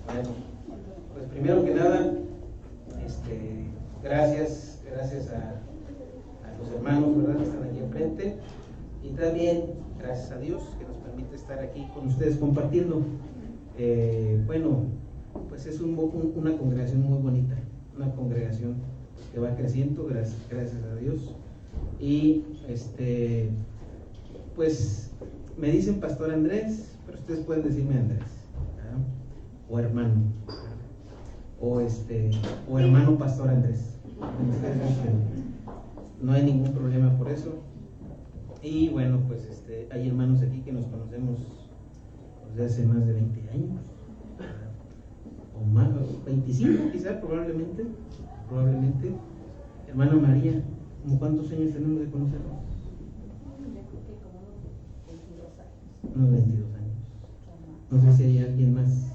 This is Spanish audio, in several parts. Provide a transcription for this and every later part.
Bueno, pues primero que nada, gracias a los hermanos, ¿verdad?, que están aquí enfrente, y también gracias a Dios que nos permite estar aquí con ustedes compartiendo. Bueno, pues es una congregación muy bonita, una congregación que va creciendo, gracias a Dios, y pues me dicen Pastor Andrés, pero ustedes pueden decirme Andrés, ¿verdad?, o hermano, o hermano Pastor Andrés. No hay ningún problema por eso. Y bueno, pues hay hermanos aquí que nos conocemos desde hace más de 20 años, ¿verdad?, o más, 25 quizá, probablemente. Hermana María, ¿cómo cuántos años tenemos de conocernos? Unos 22 años. No sé si hay alguien más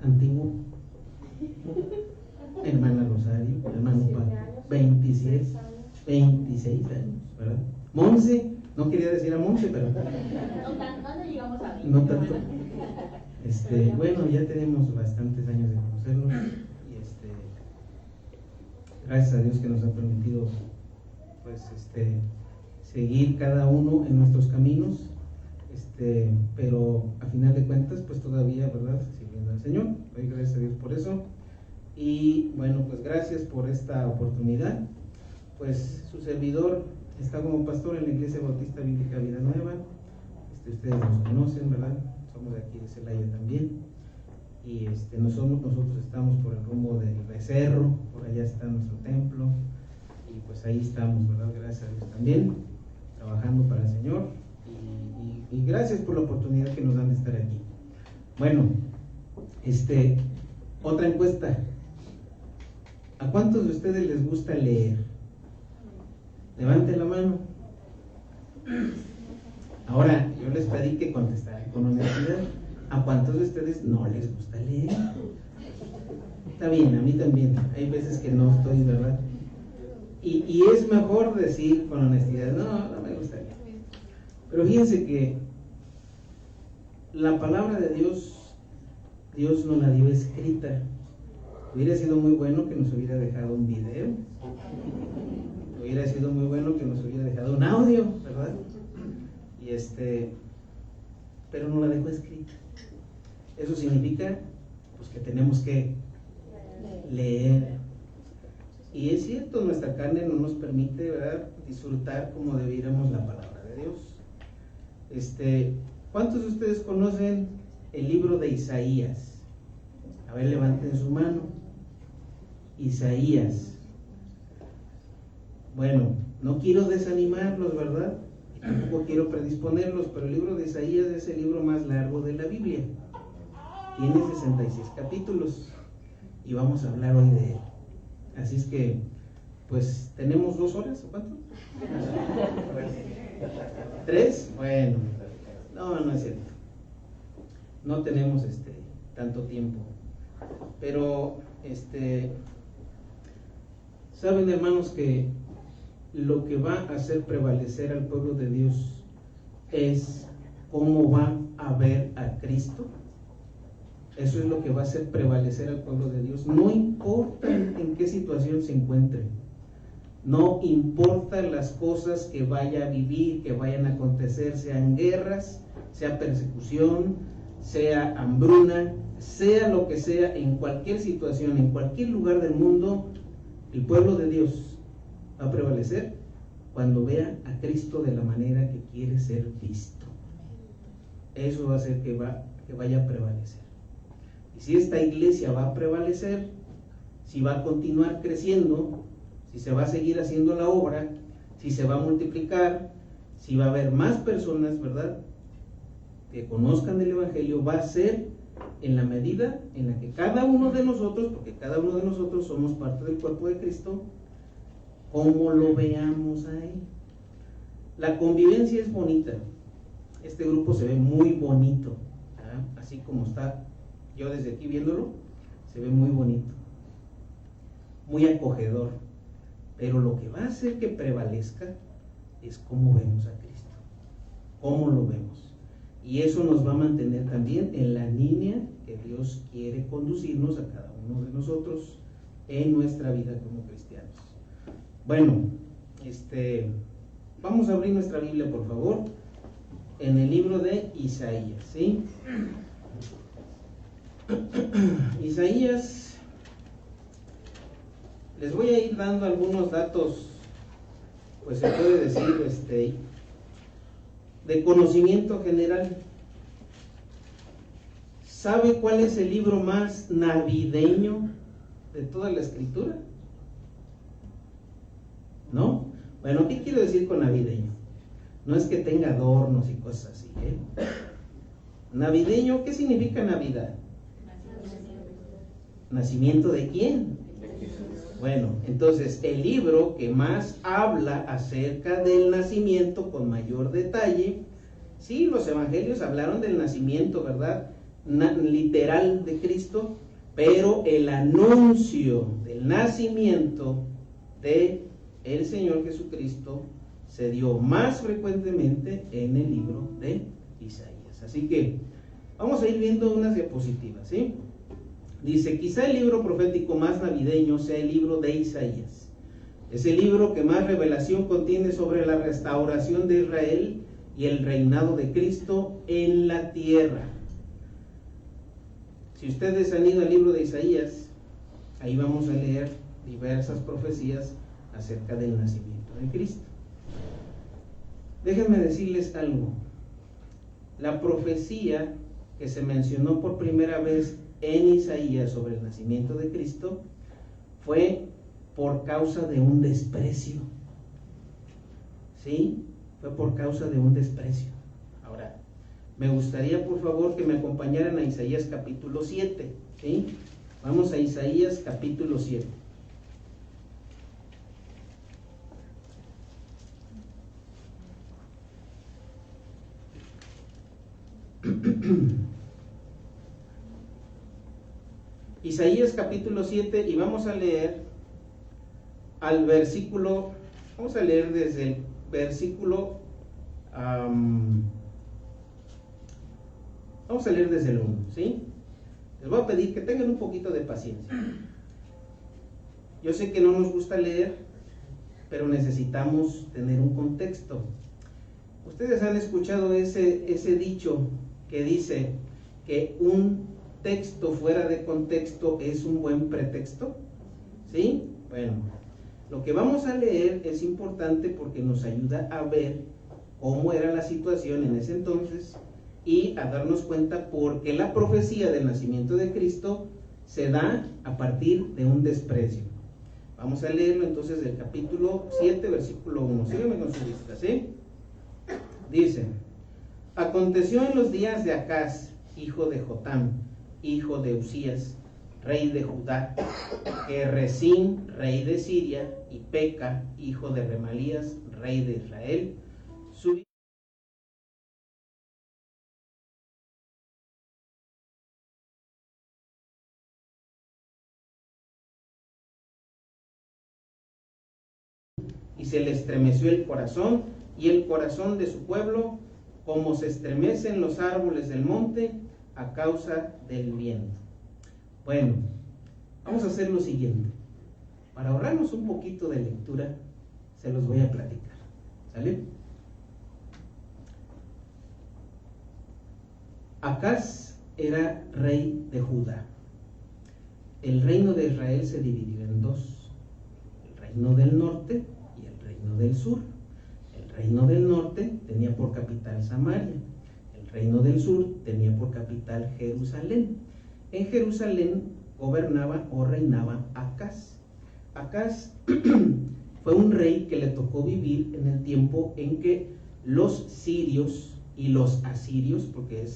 antiguo. Hermana Rosario, hermano Pablo, 26 años, ¿verdad? Monse, no quería decir a Monse, pero no llegamos a mí. no tanto. Bueno, ya tenemos bastantes años de conocernos y gracias a Dios que nos ha permitido pues seguir cada uno en nuestros caminos, pero a final de cuentas pues todavía, ¿verdad?, sirviendo al Señor. Doy gracias a Dios por eso. Y bueno, pues gracias por esta oportunidad. Pues su servidor está como pastor en la Iglesia Bautista Bíblica Vida Nueva. Ustedes nos conocen, ¿verdad? Somos de aquí de Celaya también. Y nosotros estamos por el rumbo del Becerro, por allá está nuestro templo. Y pues ahí estamos, ¿verdad? Gracias a Dios también, trabajando para el Señor. Y gracias por la oportunidad que nos dan de estar aquí. Bueno, otra encuesta. ¿A cuántos de ustedes les gusta leer? Levante la mano. Ahora, yo les pedí que contestaran con honestidad. ¿A cuántos de ustedes no les gusta leer? Está bien, a mí también. Hay veces que no estoy, ¿verdad? Y es mejor decir con honestidad, no me gusta leer. Pero fíjense que la palabra de Dios nos la dio escrita. Hubiera sido muy bueno que nos hubiera dejado un video. Hubiera sido muy bueno que nos hubiera dejado un audio, ¿verdad? Y pero no la dejó escrita. Eso significa pues que tenemos que leer. Y es cierto, nuestra carne no nos permite, ¿verdad?, disfrutar como debiéramos la palabra de Dios. ¿Cuántos de ustedes conocen el libro de Isaías? A ver, levanten su mano. Isaías. Bueno, no quiero desanimarlos, ¿verdad? Y tampoco quiero predisponerlos, pero el libro de Isaías es el libro más largo de la Biblia. Tiene 66 capítulos y vamos a hablar hoy de él. Así es que, pues tenemos 2 horas, ¿o cuánto? 3, bueno, no es cierto, no tenemos tanto tiempo, pero saben, hermanos, que lo que va a hacer prevalecer al pueblo de Dios es cómo va a ver a Cristo. Eso es lo que va a hacer prevalecer al pueblo de Dios. No importa en qué situación se encuentre, no importa las cosas que vaya a vivir, que vayan a acontecer, sean guerras, sea persecución, sea hambruna, sea lo que sea, en cualquier situación, en cualquier lugar del mundo, el pueblo de Dios va a prevalecer cuando vea a Cristo de la manera que quiere ser visto. Eso va a hacer que vaya a prevalecer. Y si esta iglesia va a prevalecer, si va a continuar creciendo, si se va a seguir haciendo la obra, si se va a multiplicar, si va a haber más personas, ¿verdad?, que conozcan el Evangelio, va a ser en la medida en la que cada uno de nosotros, porque cada uno de nosotros somos parte del cuerpo de Cristo, como lo veamos a Él. La convivencia es bonita. Este grupo se ve muy bonito, ¿verdad? Así como está yo desde aquí viéndolo, se ve muy bonito, muy acogedor, pero lo que va a hacer que prevalezca es cómo vemos a Cristo, cómo lo vemos, y eso nos va a mantener también en la línea que Dios quiere conducirnos a cada uno de nosotros en nuestra vida como cristianos. Bueno, vamos a abrir nuestra Biblia, por favor, en el libro de Isaías, ¿sí? Isaías, les voy a ir dando algunos datos, pues se puede decir, de conocimiento general. ¿Sabe cuál es el libro más navideño de toda la Escritura? ¿No? Bueno, ¿qué quiero decir con navideño? No es que tenga adornos y cosas así, ¿eh? Navideño, ¿qué significa Navidad? ¿Nacimiento de quién? Bueno, entonces el libro que más habla acerca del nacimiento con mayor detalle, sí, los evangelios hablaron del nacimiento, ¿verdad?, literal de Cristo, pero el anuncio del nacimiento de el Señor Jesucristo se dio más frecuentemente en el libro de Isaías. Así que vamos a ir viendo unas diapositivas, ¿sí? Dice, quizá el libro profético más navideño sea el libro de Isaías. Es el libro que más revelación contiene sobre la restauración de Israel y el reinado de Cristo en la tierra. Si ustedes han ido al libro de Isaías, ahí vamos a leer diversas profecías acerca del nacimiento de Cristo. Déjenme decirles algo. La profecía que se mencionó por primera vez en Isaías sobre el nacimiento de Cristo fue por causa de un desprecio. ¿Sí? Fue por causa de un desprecio. Ahora, me gustaría por favor que me acompañaran a Isaías capítulo 7. ¿Sí? Vamos a Isaías capítulo 7. Isaías capítulo 7, y vamos a leer al versículo, vamos a leer desde el versículo, vamos a leer desde el 1, ¿sí? Les voy a pedir que tengan un poquito de paciencia. Yo sé que no nos gusta leer, pero necesitamos tener un contexto. Ustedes han escuchado ese dicho que dice que un texto fuera de contexto es un buen pretexto, ¿sí? Bueno, lo que vamos a leer es importante porque nos ayuda a ver cómo era la situación en ese entonces y a darnos cuenta por qué la profecía del nacimiento de Cristo se da a partir de un desprecio. Vamos a leerlo entonces del capítulo 7, versículo 1. Sígueme con su vista, ¿sí? Dice, aconteció en los días de Acaz, hijo de Jotam, hijo de Usías, rey de Judá, que Resín, rey de Siria, y Peca, hijo de Remalías, rey de Israel, subieron y se le estremeció el corazón y el corazón de su pueblo, como se estremecen los árboles del monte a causa del viento. Bueno, vamos a hacer lo siguiente. Para ahorrarnos un poquito de lectura, se los voy a platicar. ¿Sale? Acaz era rey de Judá. El reino de Israel se dividió en dos: el reino del norte y el reino del sur. El reino del norte tenía por capital Samaria. El reino del sur tenía por capital Jerusalén. En Jerusalén gobernaba o reinaba Acaz. Acaz fue un rey que le tocó vivir en el tiempo en que los sirios y los asirios, porque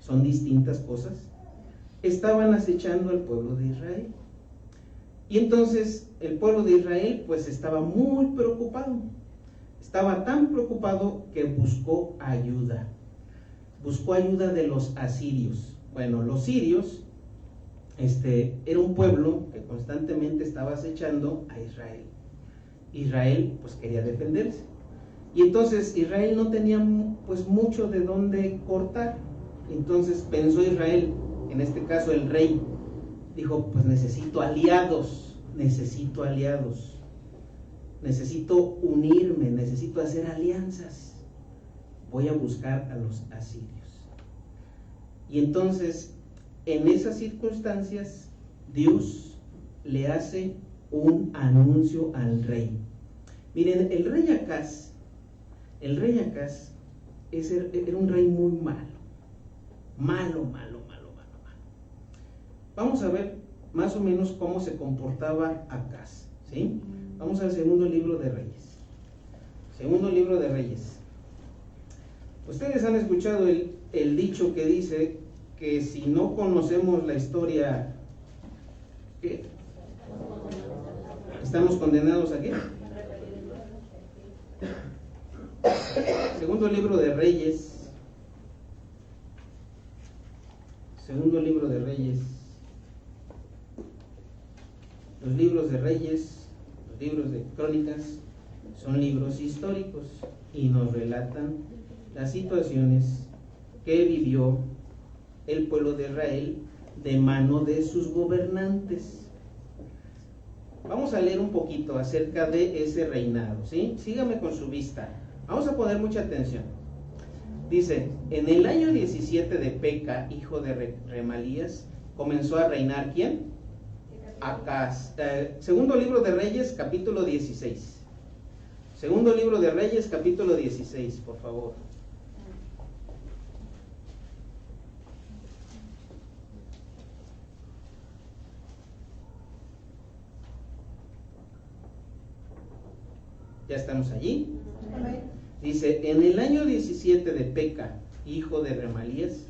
son distintas cosas, estaban acechando al pueblo de Israel. Y entonces el pueblo de Israel pues estaba muy preocupado. Estaba tan preocupado que buscó ayuda. Buscó ayuda de los asirios. Bueno, los sirios era un pueblo que constantemente estaba acechando a Israel. Israel pues quería defenderse. Y entonces Israel no tenía pues mucho de dónde cortar. Entonces pensó Israel, en este caso el rey, dijo, pues necesito aliados, necesito unirme, necesito hacer alianzas, voy a buscar a los asirios. Y entonces, en esas circunstancias, Dios le hace un anuncio al rey. Miren, el rey Acaz era un rey muy malo. Vamos a ver más o menos cómo se comportaba Acaz, ¿sí? Vamos al segundo libro de Reyes. Segundo libro de Reyes. Ustedes han escuchado el dicho que dice que si no conocemos la historia, ¿qué? ¿Estamos condenados a qué? Segundo libro de Reyes. Segundo libro de Reyes. Los libros de Reyes, los libros de Crónicas, son libros históricos y nos relatan las situaciones que vivió el pueblo de Israel de mano de sus gobernantes. Vamos a leer un poquito acerca de ese reinado, ¿sí? Sígame con su vista. Vamos a poner mucha atención. Dice, en el año 17 de Peca, hijo de Remalías, comenzó a reinar, ¿quién? Acaz. Segundo libro de Reyes, capítulo 16. Segundo libro de Reyes, capítulo 16, por favor. ¿Ya estamos allí? Dice, en el año 17 de Peca, hijo de Remalías,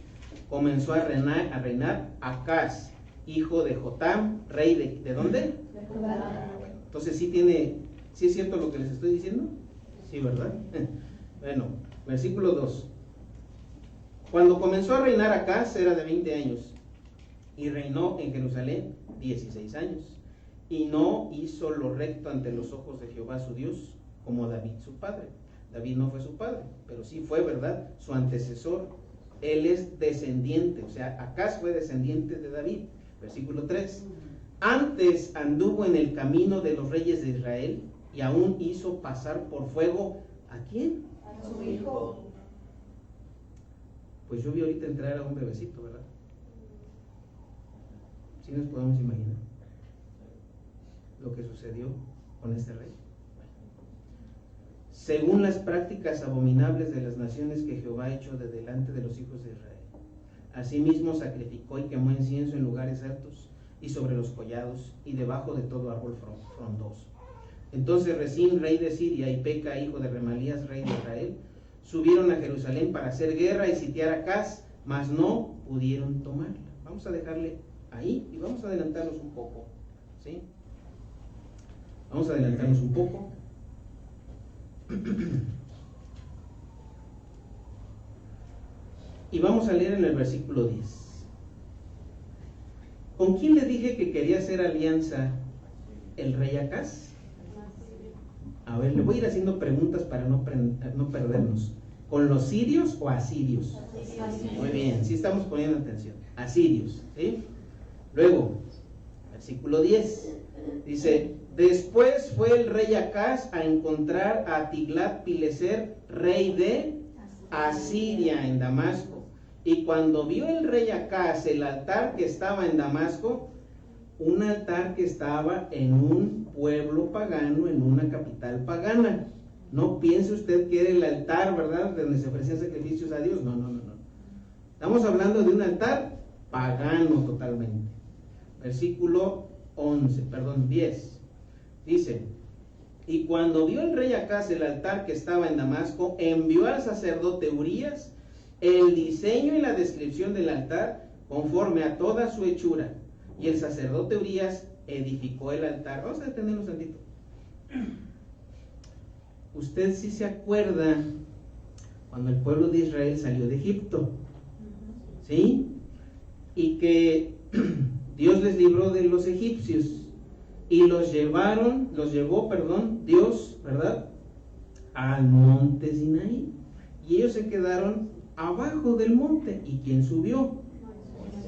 comenzó a reinar Acaz, hijo de Jotam, rey ¿de dónde? De Judá. Entonces ¿sí es cierto lo que les estoy diciendo? Sí, ¿verdad? Bueno, versículo 2. Cuando comenzó a reinar Acaz era de 20 años y reinó en Jerusalén 16 años y no hizo lo recto ante los ojos de Jehová su Dios como David su padre. David no fue su padre, pero sí fue, ¿verdad?, su antecesor. Él es descendiente, o sea, Acaz fue descendiente de David. Versículo 3. Antes anduvo en el camino de los reyes de Israel y aún hizo pasar por fuego ¿a quién? A su hijo. Pues yo vi ahorita entrar a un bebecito, ¿verdad? ¿Sí nos podemos imaginar lo que sucedió con este rey? Según las prácticas abominables de las naciones que Jehová ha hecho de delante de los hijos de Israel. Asimismo sacrificó y quemó incienso en lugares altos y sobre los collados y debajo de todo árbol frondoso. Entonces Resín, rey de Siria, y Peca, hijo de Remalías, rey de Israel, subieron a Jerusalén para hacer guerra y sitiar a Acaz, mas no pudieron tomarla. Vamos a dejarle ahí y vamos a adelantarnos un poco, ¿sí? Vamos a adelantarnos un poco. Y vamos a leer en el versículo 10. ¿Con quién le dije que quería hacer alianza el rey Acaz? A ver, le voy a ir haciendo preguntas para no perdernos. ¿Con los sirios o asirios? Muy bien, sí estamos poniendo atención. Asirios, ¿sí? Luego, versículo 10, dice: después fue el rey Acaz a encontrar a Tiglat-Pileser, rey de Asiria, en Damasco. Y cuando vio el rey Acaz el altar que estaba en Damasco, un altar que estaba en un pueblo pagano, en una capital pagana. No piense usted que era el altar, ¿verdad?, donde se ofrecían sacrificios a Dios. No. Estamos hablando de un altar pagano totalmente. Versículo 10. Dice: y cuando vio el rey Acaz el altar que estaba en Damasco, envió al sacerdote Urías el diseño y la descripción del altar conforme a toda su hechura. Y el sacerdote Urías edificó el altar. Vamos a detenernos tantito. Usted sí se acuerda cuando el pueblo de Israel salió de Egipto, ¿sí? Y que Dios les libró de los egipcios y los llevó, Dios, ¿verdad?, al monte Sinaí. Y ellos se quedaron abajo del monte. ¿Y quién subió?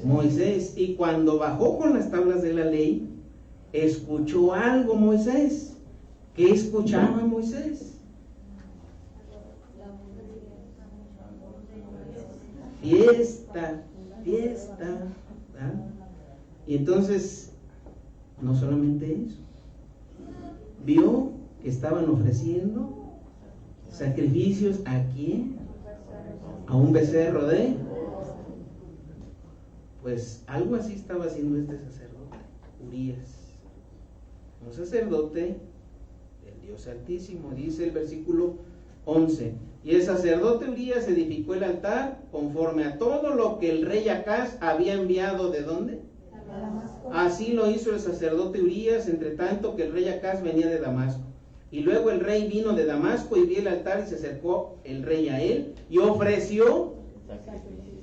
Moisés. Y cuando bajó con las tablas de la ley, escuchó algo Moisés. ¿Qué escuchaba Moisés? Fiesta, ¿verdad? Y entonces, no solamente eso, vio que estaban ofreciendo sacrificios. ¿A quién? A un becerro de... Pues algo así estaba haciendo este sacerdote, Urías, un sacerdote del Dios Altísimo. Dice el versículo 11: y el sacerdote Urías edificó el altar conforme a todo lo que el rey Acaz había enviado. ¿De dónde? Damasco. Así lo hizo el sacerdote Urías, entre tanto que el rey Acaz venía de Damasco. Y luego el rey vino de Damasco y vio el altar, y se acercó el rey a él y ofreció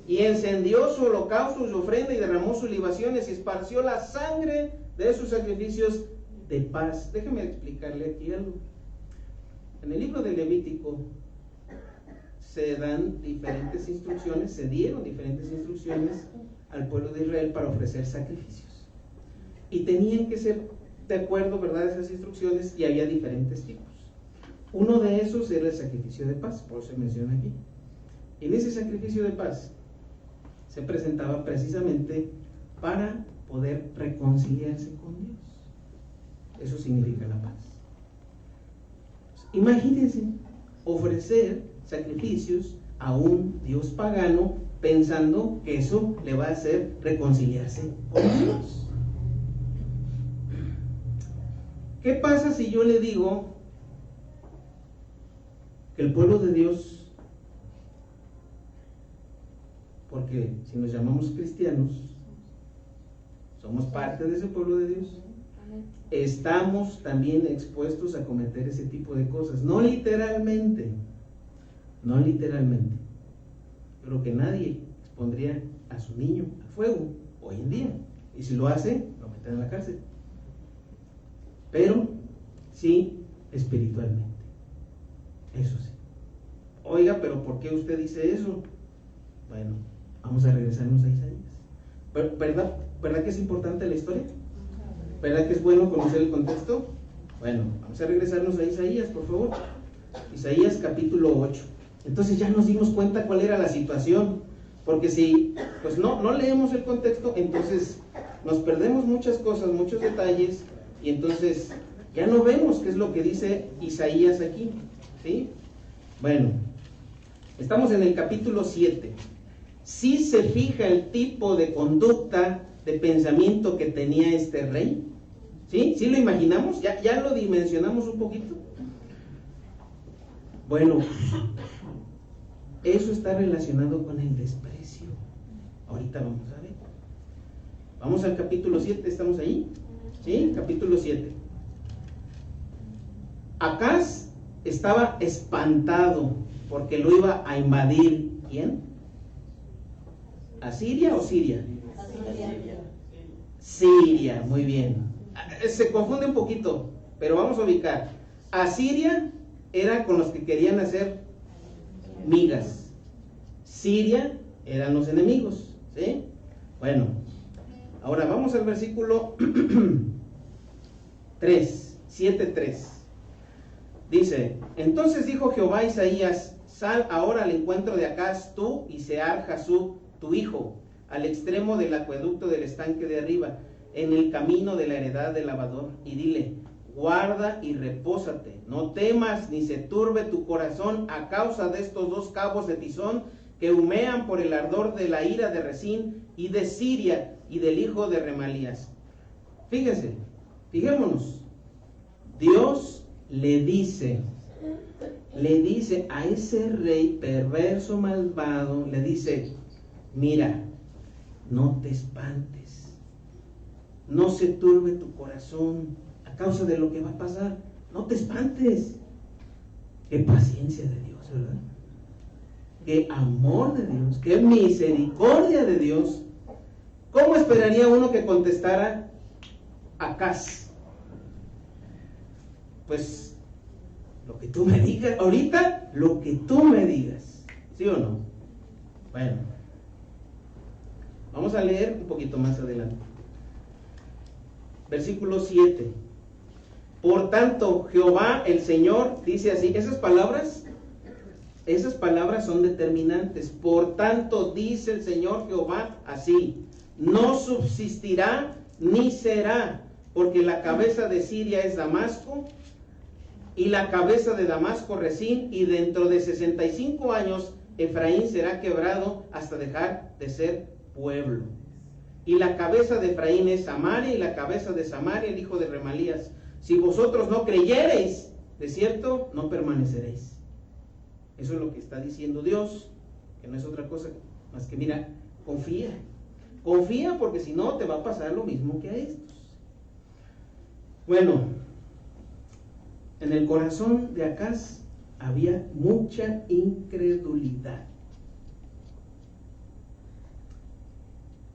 y encendió su holocausto, su ofrenda, y derramó sus libaciones y esparció la sangre de sus sacrificios de paz. Déjeme explicarle aquí algo. En el libro de Levítico se dieron diferentes instrucciones al pueblo de Israel para ofrecer sacrificios. Y tenían que ser de acuerdo, ¿verdad?, esas instrucciones, y había diferentes tipos. Uno de esos era el sacrificio de paz, por eso se menciona aquí. En ese sacrificio de paz se presentaba precisamente para poder reconciliarse con Dios. Eso significa la paz. Imagínense ofrecer sacrificios a un Dios pagano pensando que eso le va a hacer reconciliarse con Dios. ¿Qué pasa si yo le digo que el pueblo de Dios, porque si nos llamamos cristianos, somos parte de ese pueblo de Dios, estamos también expuestos a cometer ese tipo de cosas? No literalmente, pero que nadie expondría a su niño al fuego hoy en día, y si lo hace, lo meten en la cárcel. Pero sí espiritualmente, eso sí. Oiga, pero ¿por qué usted dice eso? Bueno, vamos a regresarnos a Isaías. ¿Verdad que es importante la historia? ¿Verdad que es bueno conocer el contexto? Bueno, vamos a regresarnos a Isaías, por favor. Isaías capítulo 8. Entonces ya nos dimos cuenta cuál era la situación, porque si pues no leemos el contexto, entonces nos perdemos muchas cosas, muchos detalles, y entonces ya no vemos qué es lo que dice Isaías aquí, ¿sí? Bueno, estamos en el capítulo 7. ¿Sí se fija el tipo de conducta, de pensamiento que tenía este rey? ¿Sí? ¿Sí lo imaginamos? ¿Ya lo dimensionamos un poquito? Bueno, eso está relacionado con el desprecio. Ahorita vamos a ver. Vamos al capítulo 7, ¿estamos ahí? ¿Sí? Capítulo 7. Acaz estaba espantado porque lo iba a invadir. ¿Quién? ¿Asiria o Siria? Siria, muy bien. Se confunde un poquito, pero vamos a ubicar. Asiria era con los que querían hacer migas. Siria eran los enemigos, ¿sí? Bueno, ahora vamos al versículo 3, 7:3. Dice: entonces dijo Jehová a Isaías: sal ahora al encuentro de Acaz tú y Sear-Jasub tu hijo, al extremo del acueducto del estanque de arriba, en el camino de la heredad del lavador, y dile: guarda y repósate, no temas ni se turbe tu corazón a causa de estos dos cabos de tizón que humean por el ardor de la ira de Resín y de Siria y del hijo de Remalías. Fíjense, fijémonos, Dios le dice a ese rey perverso, malvado, le dice: mira, no te espantes, no se turbe tu corazón a causa de lo que va a pasar, no te espantes. Qué paciencia de Dios, ¿verdad? Qué amor de Dios, qué misericordia de Dios. ¿Cómo esperaría uno que contestara Acaz? Pues lo que tú me digas, ahorita lo que tú me digas, ¿sí o no? Bueno, vamos a leer un poquito más adelante. Versículo 7. Por tanto, Jehová el Señor dice así. Esas palabras son determinantes. Por tanto, dice el Señor Jehová así: no subsistirá ni será, porque la cabeza de Siria es Damasco, y la cabeza de Damasco Resín, y dentro de 65 años Efraín será quebrado hasta dejar de ser pueblo. Y la cabeza de Efraín es Samaria, y la cabeza de Samaria el hijo de Remalías. Si vosotros no creyereis, de cierto no permaneceréis. Eso es lo que está diciendo Dios, que no es otra cosa más que, mira, confía, porque si no te va a pasar lo mismo que a estos. Bueno, en el corazón de Acaz había mucha incredulidad.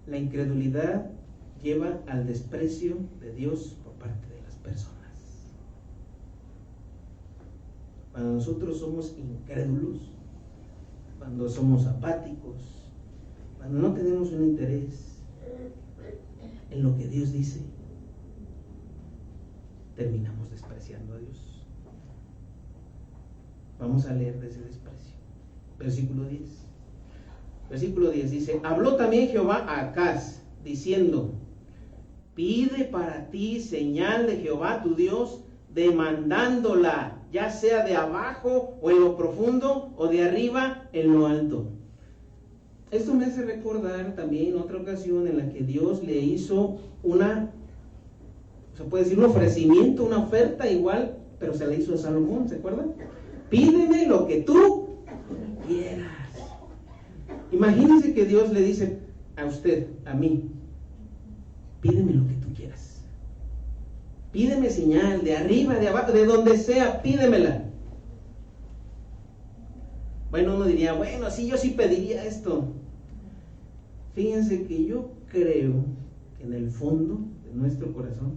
La incredulidad lleva al desprecio de Dios por parte de las personas. Cuando nosotros somos incrédulos, cuando somos apáticos, cuando no tenemos un interés en lo que Dios dice, terminamos despreciando a Dios. Vamos a leer de ese desprecio. Versículo 10. Versículo 10 dice: habló también Jehová a Acaz, diciendo: pide para ti señal de Jehová tu Dios, demandándola, ya sea de abajo o en lo profundo, o de arriba en lo alto. Esto me hace recordar también otra ocasión en la que Dios le hizo se puede decir un ofrecimiento, una oferta igual, pero se la hizo a Salomón, ¿se acuerdan? Pídeme lo que tú quieras. Imagínense que Dios le dice a usted, a mí: pídeme lo que tú quieras. Pídeme señal, de arriba, de abajo, de donde sea, pídemela. Bueno, uno diría: bueno, sí, yo sí pediría esto. Fíjense que yo creo que en el fondo de nuestro corazón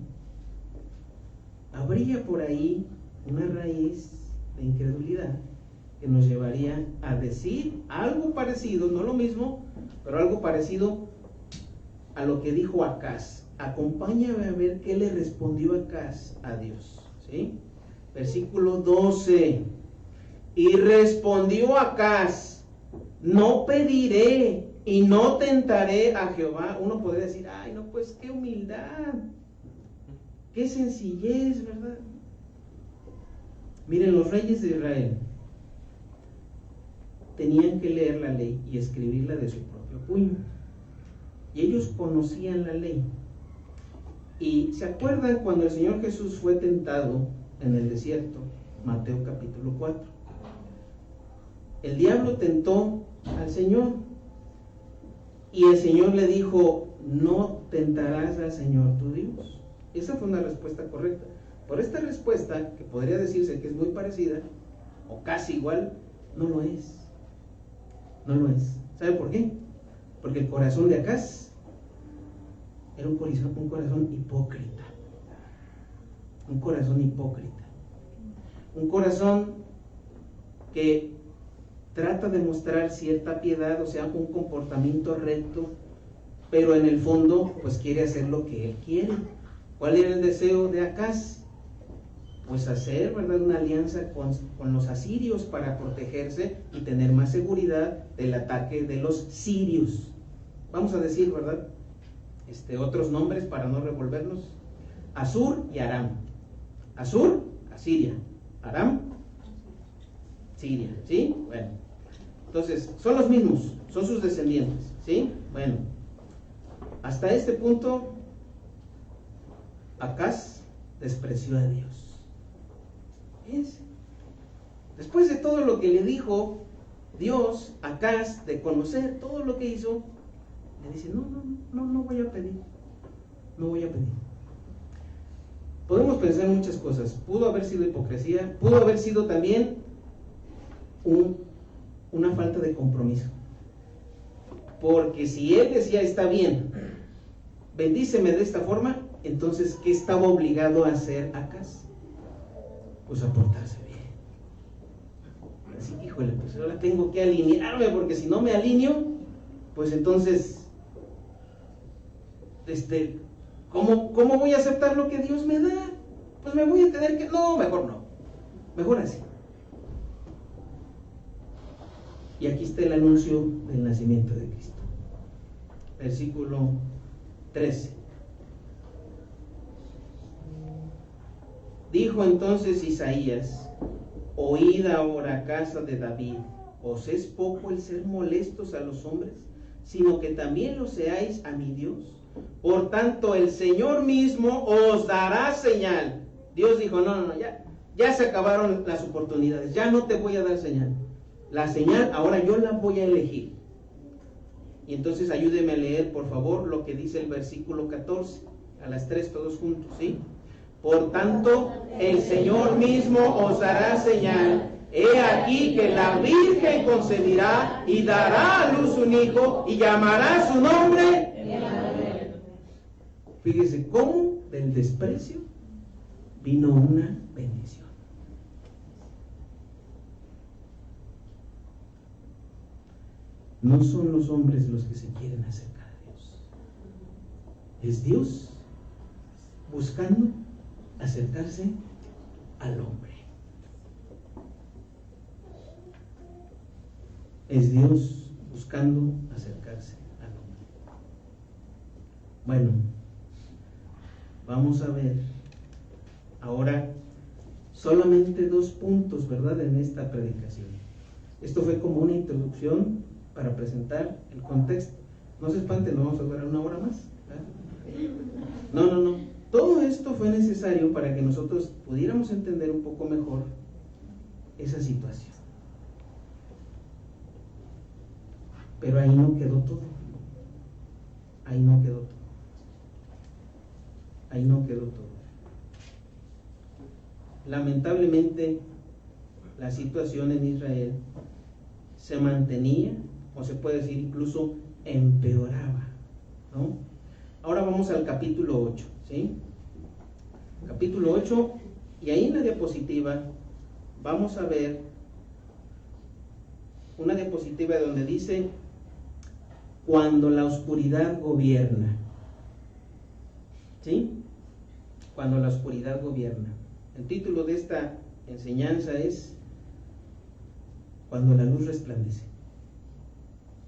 habría por ahí una raíz de incredulidad que nos llevaría a decir algo parecido, no lo mismo, pero algo parecido a lo que dijo Acaz. Acompáñame a ver qué le respondió Acaz a Dios, ¿sí? Versículo 12. Y respondió Acaz: no pediré y no tentaré a Jehová. Uno podría decir: ay, no, pues qué humildad, qué sencillez, ¿verdad? Miren, los reyes de Israel tenían que leer la ley y escribirla de su propio puño, y ellos conocían la ley. Y ¿se acuerdan cuando el Señor Jesús fue tentado en el desierto? Mateo capítulo 4. El diablo tentó al Señor Y el Señor le dijo, no tentarás al Señor tu Dios. Esa fue una respuesta correcta. Por esta respuesta, que podría decirse que es muy parecida, o casi igual, no lo es. No lo es. ¿Sabe por qué? Porque el corazón de Acaz era un corazón hipócrita. Un corazón hipócrita. Un corazón que trata de mostrar cierta piedad, o sea, un comportamiento recto, pero en el fondo, pues quiere hacer lo que él quiere. ¿Cuál era el deseo de Acaz? Pues hacer, ¿verdad?, una alianza con los asirios para protegerse y tener más seguridad del ataque de los sirios. Vamos a decir, ¿verdad?, otros nombres para no revolvernos: Asur y Aram. Asur, Asiria. Aram, Siria, ¿sí? Bueno, entonces, son los mismos, son sus descendientes, ¿sí? Bueno, hasta este punto, Acaz despreció a Dios. Fíjense, después de todo lo que le dijo Dios a Acaz, de conocer todo lo que hizo, le dice, no voy a pedir, no voy a pedir. Podemos pensar muchas cosas. Pudo haber sido hipocresía, pudo haber sido también una falta de compromiso. Porque si él decía, está bien, bendíceme de esta forma, entonces, ¿qué estaba obligado a hacer Acaz? Pues a portarse bien. Así, híjole, pues ahora tengo que alinearme, porque si no me alineo, pues entonces, ¿cómo voy a aceptar lo que Dios me da? Pues me voy a tener que... No, mejor así. Y aquí está el anuncio del nacimiento de Cristo. Versículo 13. Dijo entonces Isaías, oíd ahora, casa de David, ¿os es poco el ser molestos a los hombres, sino que también lo seáis a mi Dios? Por tanto, el Señor mismo os dará señal. Dios dijo, no, ya se acabaron las oportunidades, ya no te voy a dar señal. La señal ahora yo la voy a elegir. Y entonces ayúdeme a leer, por favor, lo que dice el versículo 14, a las 3 todos juntos, ¿sí? Por tanto, el Señor mismo os dará señal. He aquí que la Virgen concebirá y dará a luz un hijo y llamará su nombre. Fíjese cómo del desprecio vino una bendición. No son los hombres los que se quieren acercar a Dios. Es Dios buscando acercarse al hombre. Es Dios buscando acercarse al hombre. Bueno, vamos a ver ahora solamente 2 puntos, ¿verdad?, en esta predicación. Esto fue como una introducción para presentar el contexto. No se espanten, no vamos a durar 1 hora más, ¿verdad? No. Todo esto fue necesario para que nosotros pudiéramos entender un poco mejor esa situación. Pero ahí no quedó todo. Ahí no quedó todo. Lamentablemente, la situación en Israel se mantenía, o se puede decir incluso empeoraba, ¿no? Ahora vamos al capítulo 8, ¿sí? Capítulo 8, y ahí en la diapositiva vamos a ver una diapositiva donde dice, cuando la oscuridad gobierna, ¿sí? Cuando la oscuridad gobierna. El título de esta enseñanza es cuando la luz resplandece.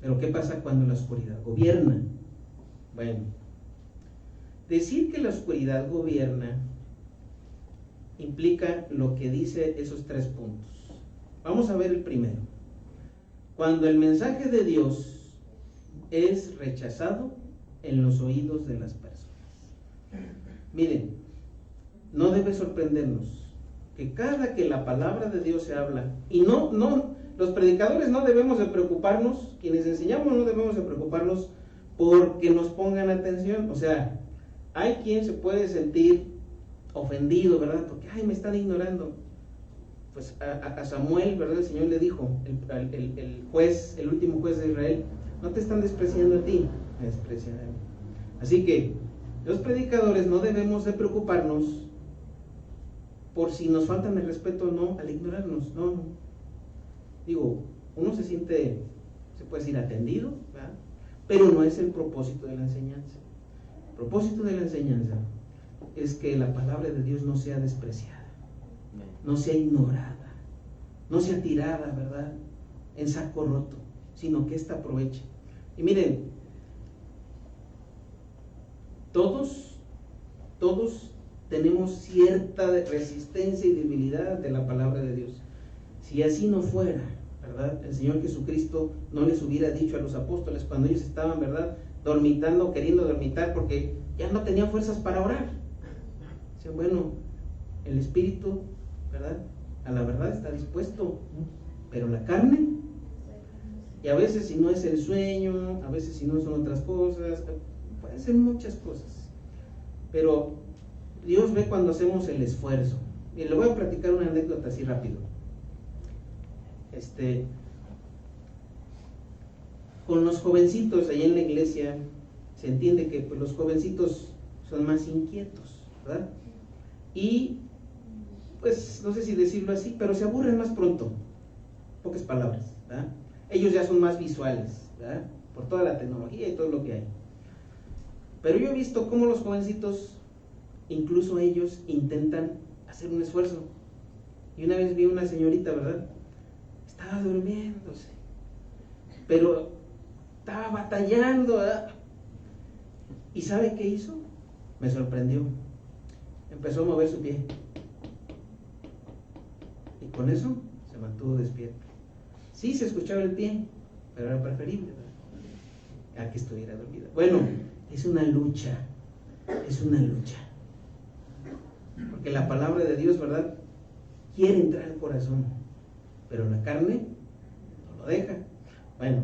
Pero ¿qué pasa cuando la oscuridad gobierna? Bueno, decir que la oscuridad gobierna implica lo que dice esos 3 puntos. Vamos a ver el primero. Cuando el mensaje de Dios es rechazado en los oídos de las personas. Miren, no debe sorprendernos que cada que la palabra de Dios se habla, y los predicadores no debemos de preocuparnos, quienes enseñamos no debemos de preocuparnos porque nos pongan atención. O sea, hay quien se puede sentir ofendido, ¿verdad? Porque, ay, me están ignorando. Pues a Samuel, ¿verdad? El Señor le dijo, el juez, el último juez de Israel, no te están despreciando a ti, me desprecian a mí. Así que los predicadores no debemos de preocuparnos por si nos faltan el respeto o no al ignorarnos. No. Digo, uno se siente, se puede decir, atendido, ¿verdad? Pero no es el propósito de la enseñanza. El propósito de la enseñanza es que la palabra de Dios no sea despreciada, no sea ignorada, no sea tirada, ¿verdad?, en saco roto, sino que ésta aproveche. Y miren, todos tenemos cierta resistencia y debilidad de la palabra de Dios. Si así no fuera, ¿verdad?, el Señor Jesucristo no les hubiera dicho a los apóstoles cuando ellos estaban, ¿verdad?, dormitando, queriendo dormitar porque ya no tenían fuerzas para orar. O sea, bueno, el espíritu, ¿verdad?, a la verdad está dispuesto, pero la carne, y a veces si no es el sueño, a veces si no son otras cosas, pueden ser muchas cosas, pero Dios ve cuando hacemos el esfuerzo. Y le voy a platicar una anécdota así rápido. Con los jovencitos allá en la iglesia, se entiende que pues, los jovencitos son más inquietos, ¿verdad? Y pues no sé si decirlo así, pero se aburren más pronto, pocas palabras, ¿verdad? Ellos ya son más visuales, ¿verdad?, por toda la tecnología y todo lo que hay. Pero yo he visto cómo los jovencitos, incluso ellos, intentan hacer un esfuerzo. Y una vez vi una señorita, ¿verdad?, estaba durmiéndose, pero estaba batallando, ¿verdad? ¿Y sabe qué hizo? Me sorprendió. Empezó a mover su pie. Y con eso se mantuvo despierta. Sí, se escuchaba el pie, pero era preferible, ¿verdad?, a que estuviera dormida. Bueno, es una lucha. Porque la palabra de Dios, ¿verdad?, quiere entrar al corazón, pero la carne no lo deja. Bueno,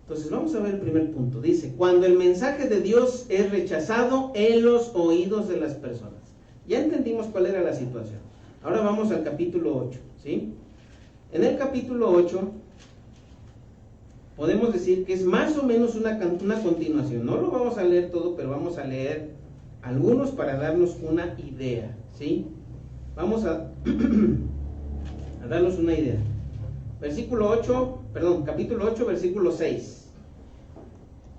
entonces vamos a ver el primer punto. Dice, cuando el mensaje de Dios es rechazado en los oídos de las personas. Ya entendimos cuál era la situación. Ahora vamos al capítulo 8, ¿sí? En el capítulo 8 podemos decir que es más o menos una continuación. No lo vamos a leer todo, pero vamos a leer algunos para darnos una idea, ¿sí? Vamos a darnos una idea. Capítulo 8, versículo 6.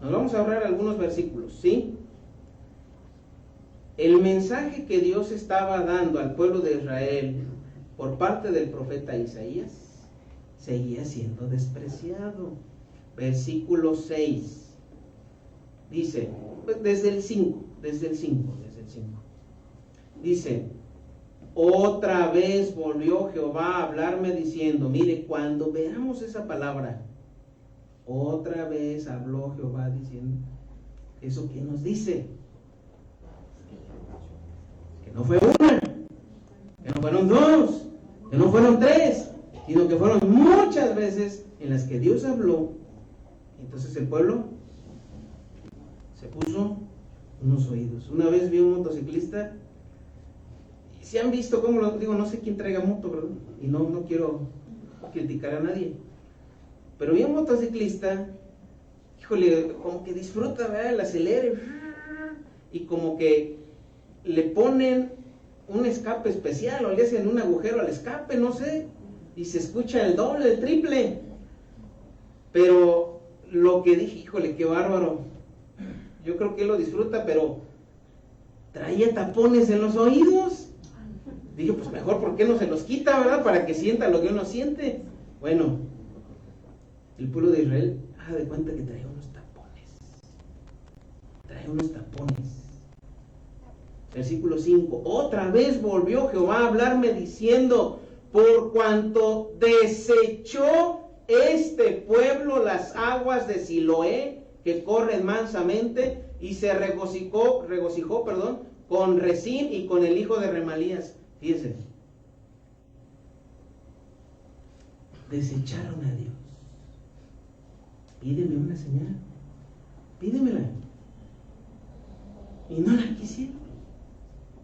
Nos vamos a ahorrar algunos versículos, ¿sí? El mensaje que Dios estaba dando al pueblo de Israel por parte del profeta Isaías seguía siendo despreciado. Versículo 6. Dice, desde el 5. Dice, otra vez volvió Jehová a hablarme diciendo, mire, cuando veamos esa palabra, otra vez habló Jehová diciendo, ¿eso qué nos dice? Que no fue una, que no fueron dos, que no fueron tres, sino que fueron muchas veces en las que Dios habló. Entonces el pueblo se puso unos oídos. Una vez vi un motociclista, y si han visto cómo lo digo, no sé quién traiga moto, ¿verdad?, y no quiero criticar a nadie, pero vi un motociclista, híjole, como que disfruta, ¿verdad?, el acelere, y como que le ponen un escape especial o le hacen un agujero al escape, no sé, y se escucha el doble, el triple. Pero lo que dije, híjole, qué bárbaro, yo creo que él lo disfruta, pero traía tapones en los oídos. Dije, pues mejor, ¿por qué no se los quita, verdad?, para que sienta lo que uno siente. Bueno, el pueblo de Israel, haga de cuenta que traía unos tapones. Versículo 5, otra vez volvió Jehová a hablarme diciendo, por cuanto desechó este pueblo las aguas de Siloé, que corren mansamente, y se regocijó, con Rezín y con el hijo de Remalías. Fíjense, desecharon a Dios. Pídeme una señal. pídemela. Y no la quisieron.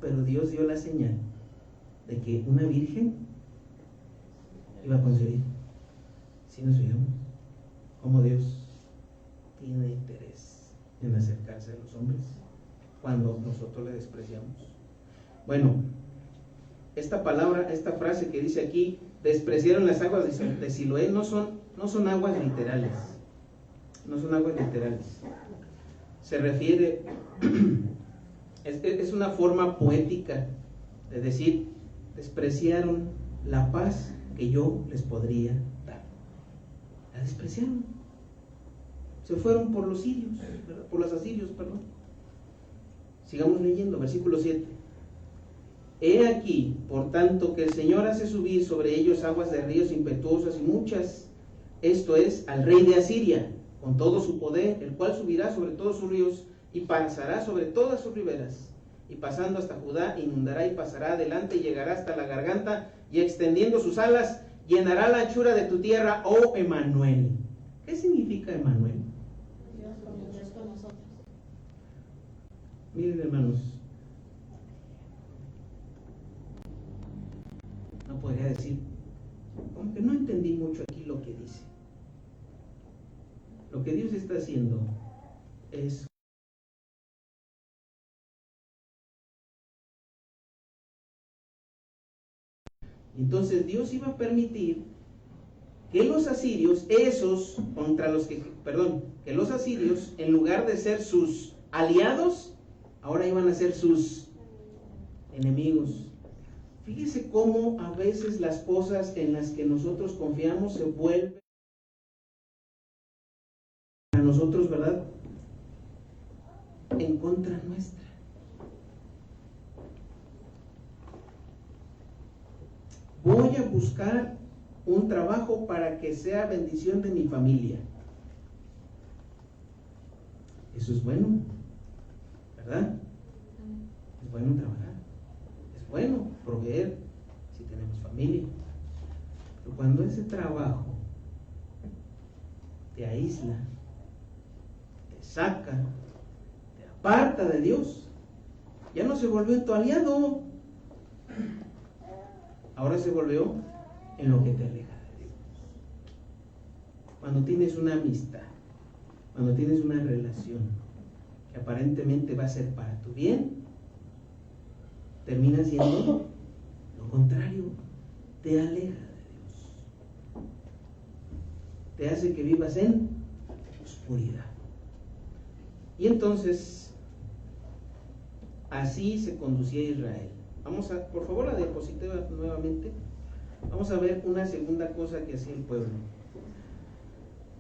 Pero Dios dio la señal de que una virgen iba a concebir. Si nos fijamos, cómo Dios tiene interés en acercarse a los hombres cuando nosotros le despreciamos. Bueno, esta palabra, esta frase que dice aquí, despreciaron las aguas de Siloé, no son aguas literales. No son aguas literales. Se refiere, es una forma poética de decir, despreciaron la paz que yo les podría dar. La despreciaron. Se fueron por los sirios, ¿verdad? Por los asirios, perdón. Sigamos leyendo, versículo 7. He aquí, por tanto, que el Señor hace subir sobre ellos aguas de ríos impetuosas y muchas, esto es, al rey de Asiria, con todo su poder, el cual subirá sobre todos sus ríos y pasará sobre todas sus riberas, y pasando hasta Judá, inundará y pasará adelante y llegará hasta la garganta, y extendiendo sus alas, llenará la anchura de tu tierra, oh Emmanuel. ¿Qué significa Emmanuel? Dios con nosotros. Miren, hermanos, no podría decir, como que no entendí mucho aquí lo que dice. Lo que Dios está haciendo es entonces Dios iba a permitir que los asirios, que los asirios, en lugar de ser sus aliados, ahora iban a ser sus enemigos. Fíjese cómo a veces las cosas en las que nosotros confiamos se vuelven a nosotros, ¿verdad?, en contra nuestra. Voy a buscar un trabajo para que sea bendición de mi familia. Eso es bueno, ¿verdad? Es bueno trabajar, es bueno proveer si tenemos familia. Pero cuando ese trabajo te aísla, te saca, te aparta de Dios, ya no se volvió tu aliado, ahora se volvió en lo que te aleja de Dios. Cuando tienes una amistad, cuando tienes una relación que aparentemente va a ser para tu bien, termina siendo lo contrario, te aleja de Dios, te hace que vivas en oscuridad. Y entonces, así se conducía Israel. Vamos a, por favor, la diapositiva nuevamente. Vamos a ver una segunda cosa que hacía el pueblo.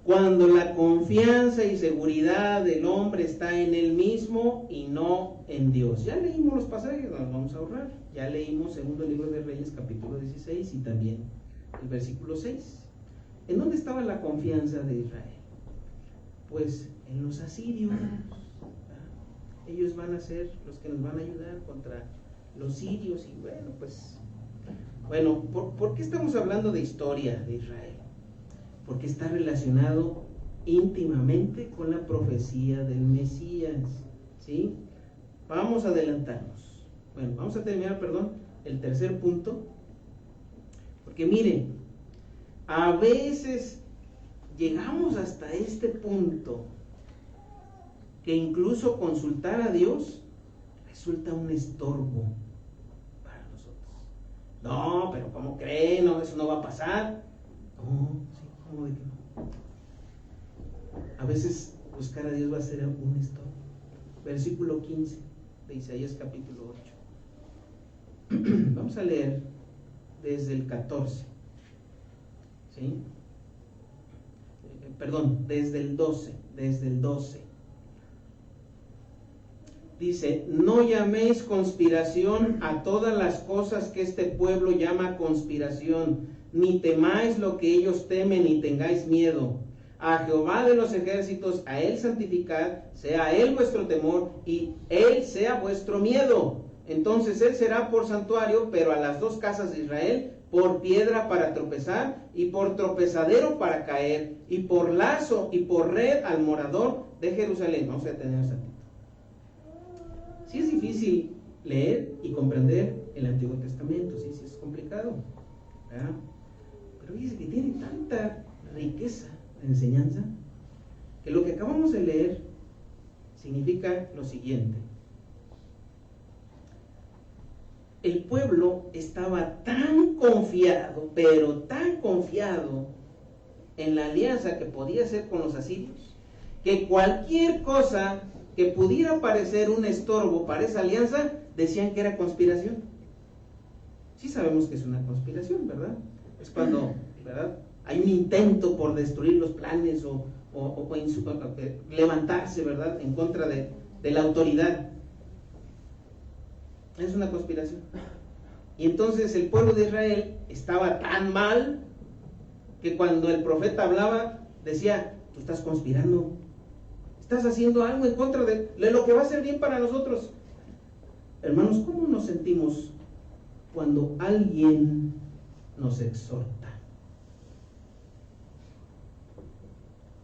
Cuando la confianza y seguridad del hombre está en él mismo y no en Dios. Ya leímos los pasajes, nos vamos a ahorrar. Ya leímos segundo libro de Reyes, capítulo 16 y también el versículo 6. ¿En dónde estaba la confianza de Israel? Pues en los asirios. Ellos van a ser los que nos van a ayudar contra los sirios. Y bueno, ¿por qué estamos hablando de historia de Israel? Porque está relacionado íntimamente con la profecía del Mesías, ¿sí? Vamos a adelantarnos. Bueno, vamos a terminar, el tercer punto, porque miren, a veces llegamos hasta este punto que incluso consultar a Dios resulta un estorbo para nosotros. No, pero ¿cómo creen? No, eso no va a pasar. No, sí, ¿cómo de que no? A veces buscar a Dios va a ser un estorbo. Versículo 15 de Isaías capítulo 8. Vamos a leer desde el 14. ¿Sí? Desde el 12. Dice, no llaméis conspiración a todas las cosas que este pueblo llama conspiración, ni temáis lo que ellos temen, ni tengáis miedo. A Jehová de los ejércitos, a él santificad, sea él vuestro temor, y él sea vuestro miedo. Entonces él será por santuario, pero a las dos casas de Israel por piedra para tropezar y por tropezadero para caer, y por lazo y por red al morador de Jerusalén. Vamos a detenernos aquí. Sí es difícil leer y comprender el Antiguo Testamento, sí es complicado, ¿verdad? Pero fíjese que tiene tanta riqueza de enseñanza que lo que acabamos de leer significa lo siguiente. El pueblo estaba tan confiado, pero tan confiado en la alianza que podía hacer con los asirios, que cualquier cosa que pudiera parecer un estorbo para esa alianza, decían que era conspiración. Sí sabemos que es una conspiración, ¿verdad? Es cuando, ¿verdad?, hay un intento por destruir los planes o levantarse, ¿verdad?, en contra de la autoridad. Es una conspiración. Y entonces el pueblo de Israel estaba tan mal que cuando el profeta hablaba decía: tú estás conspirando, estás haciendo algo en contra de lo que va a ser bien para nosotros. Hermanos, ¿cómo nos sentimos cuando alguien nos exhorta?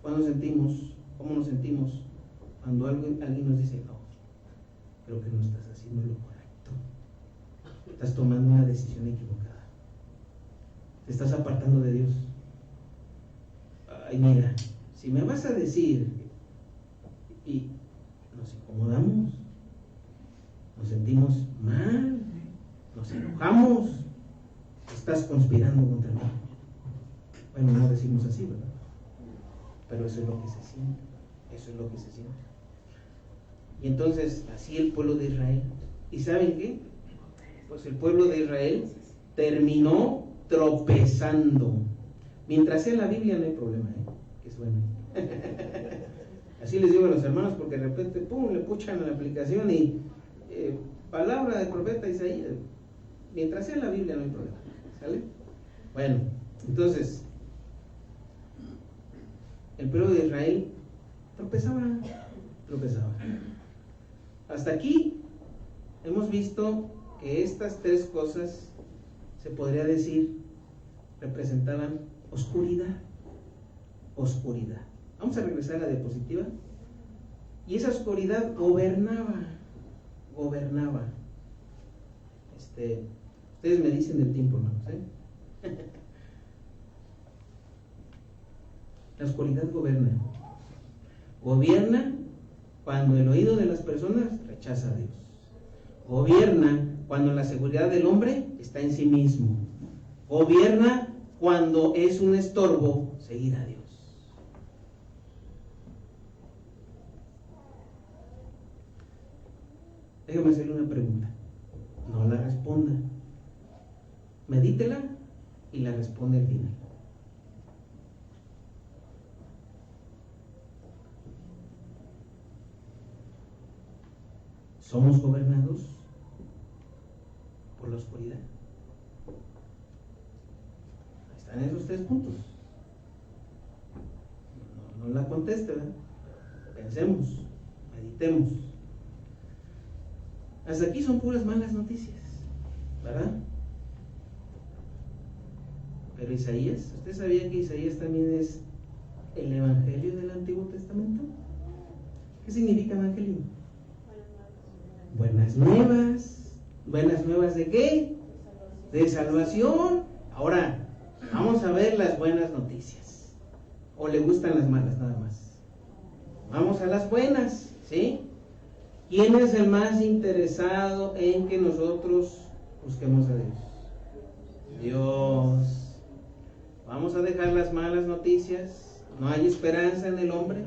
¿Cómo nos sentimos cuando alguien nos dice: no, creo que no estás haciendo lo correcto, estás tomando una decisión equivocada, te estás apartando de Dios? Ay, mira, si me vas a decir, y nos incomodamos, nos sentimos mal, nos enojamos, estás conspirando contra mí. Bueno, no decimos así, ¿verdad? Pero eso es lo que se siente, eso es lo que se siente. Y entonces, así el pueblo de Israel. ¿Y saben qué? Pues el pueblo de Israel terminó tropezando. Mientras sea en la Biblia no hay problema, que suene. Así les digo a los hermanos, porque de repente, pum, le puchan a la aplicación y palabra del profeta Isaías. Mientras sea en la Biblia no hay problema, ¿sale? Bueno, entonces el pueblo de Israel tropezaba. Hasta aquí hemos visto que estas tres cosas, se podría decir, representaban oscuridad. Vamos a regresar a la diapositiva. Y esa oscuridad gobernaba. Ustedes me dicen del tiempo, hermanos, La oscuridad gobierna cuando el oído de las personas rechaza a Dios. Gobierna cuando la seguridad del hombre está en sí mismo. Gobierna cuando es un estorbo seguir a Dios. Déjame hacerle una pregunta. No la responda. Medítela y la responde al final. ¿Somos gobernados por la oscuridad? Ahí están esos tres puntos. No la conteste, ¿verdad? Pensemos, meditemos. Hasta aquí son puras malas noticias, ¿verdad? Pero Isaías, ¿usted sabía que Isaías también es el evangelio del Antiguo Testamento? ¿Qué significa evangelio? Buenas nuevas. ¿Buenas nuevas de qué? De salvación. Ahora, vamos a ver las buenas noticias. ¿O le gustan las malas nada más? Vamos a las buenas, ¿sí? ¿Quién es el más interesado en que nosotros busquemos a Dios? Dios. Vamos a dejar las malas noticias. No hay esperanza en el hombre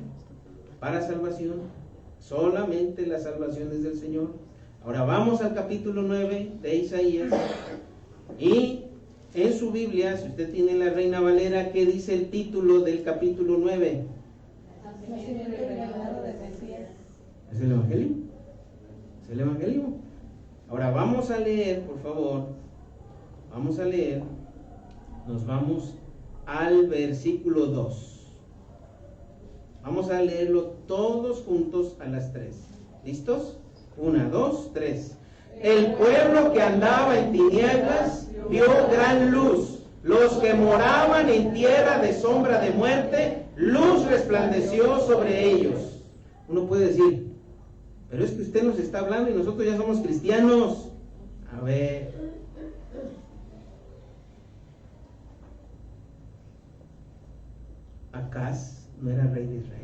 para salvación. Solamente la salvación es del Señor. Ahora vamos al capítulo 9 de Isaías. Y en su Biblia, si usted tiene la Reina Valera, ¿qué dice el título del capítulo 9? ¿Es el Evangelio? ¿Es el Evangelio? Ahora vamos a leer, por favor. Vamos a leer. Nos vamos al versículo 2. Vamos a leerlo todos juntos a las 3. ¿Listos? 1, 2, 3. El pueblo que andaba en tinieblas vio gran luz. Los que moraban en tierra de sombra de muerte, luz resplandeció sobre ellos. Uno puede decir, pero es que usted nos está hablando y nosotros ya somos cristianos. A ver. Acaz no era rey de Israel.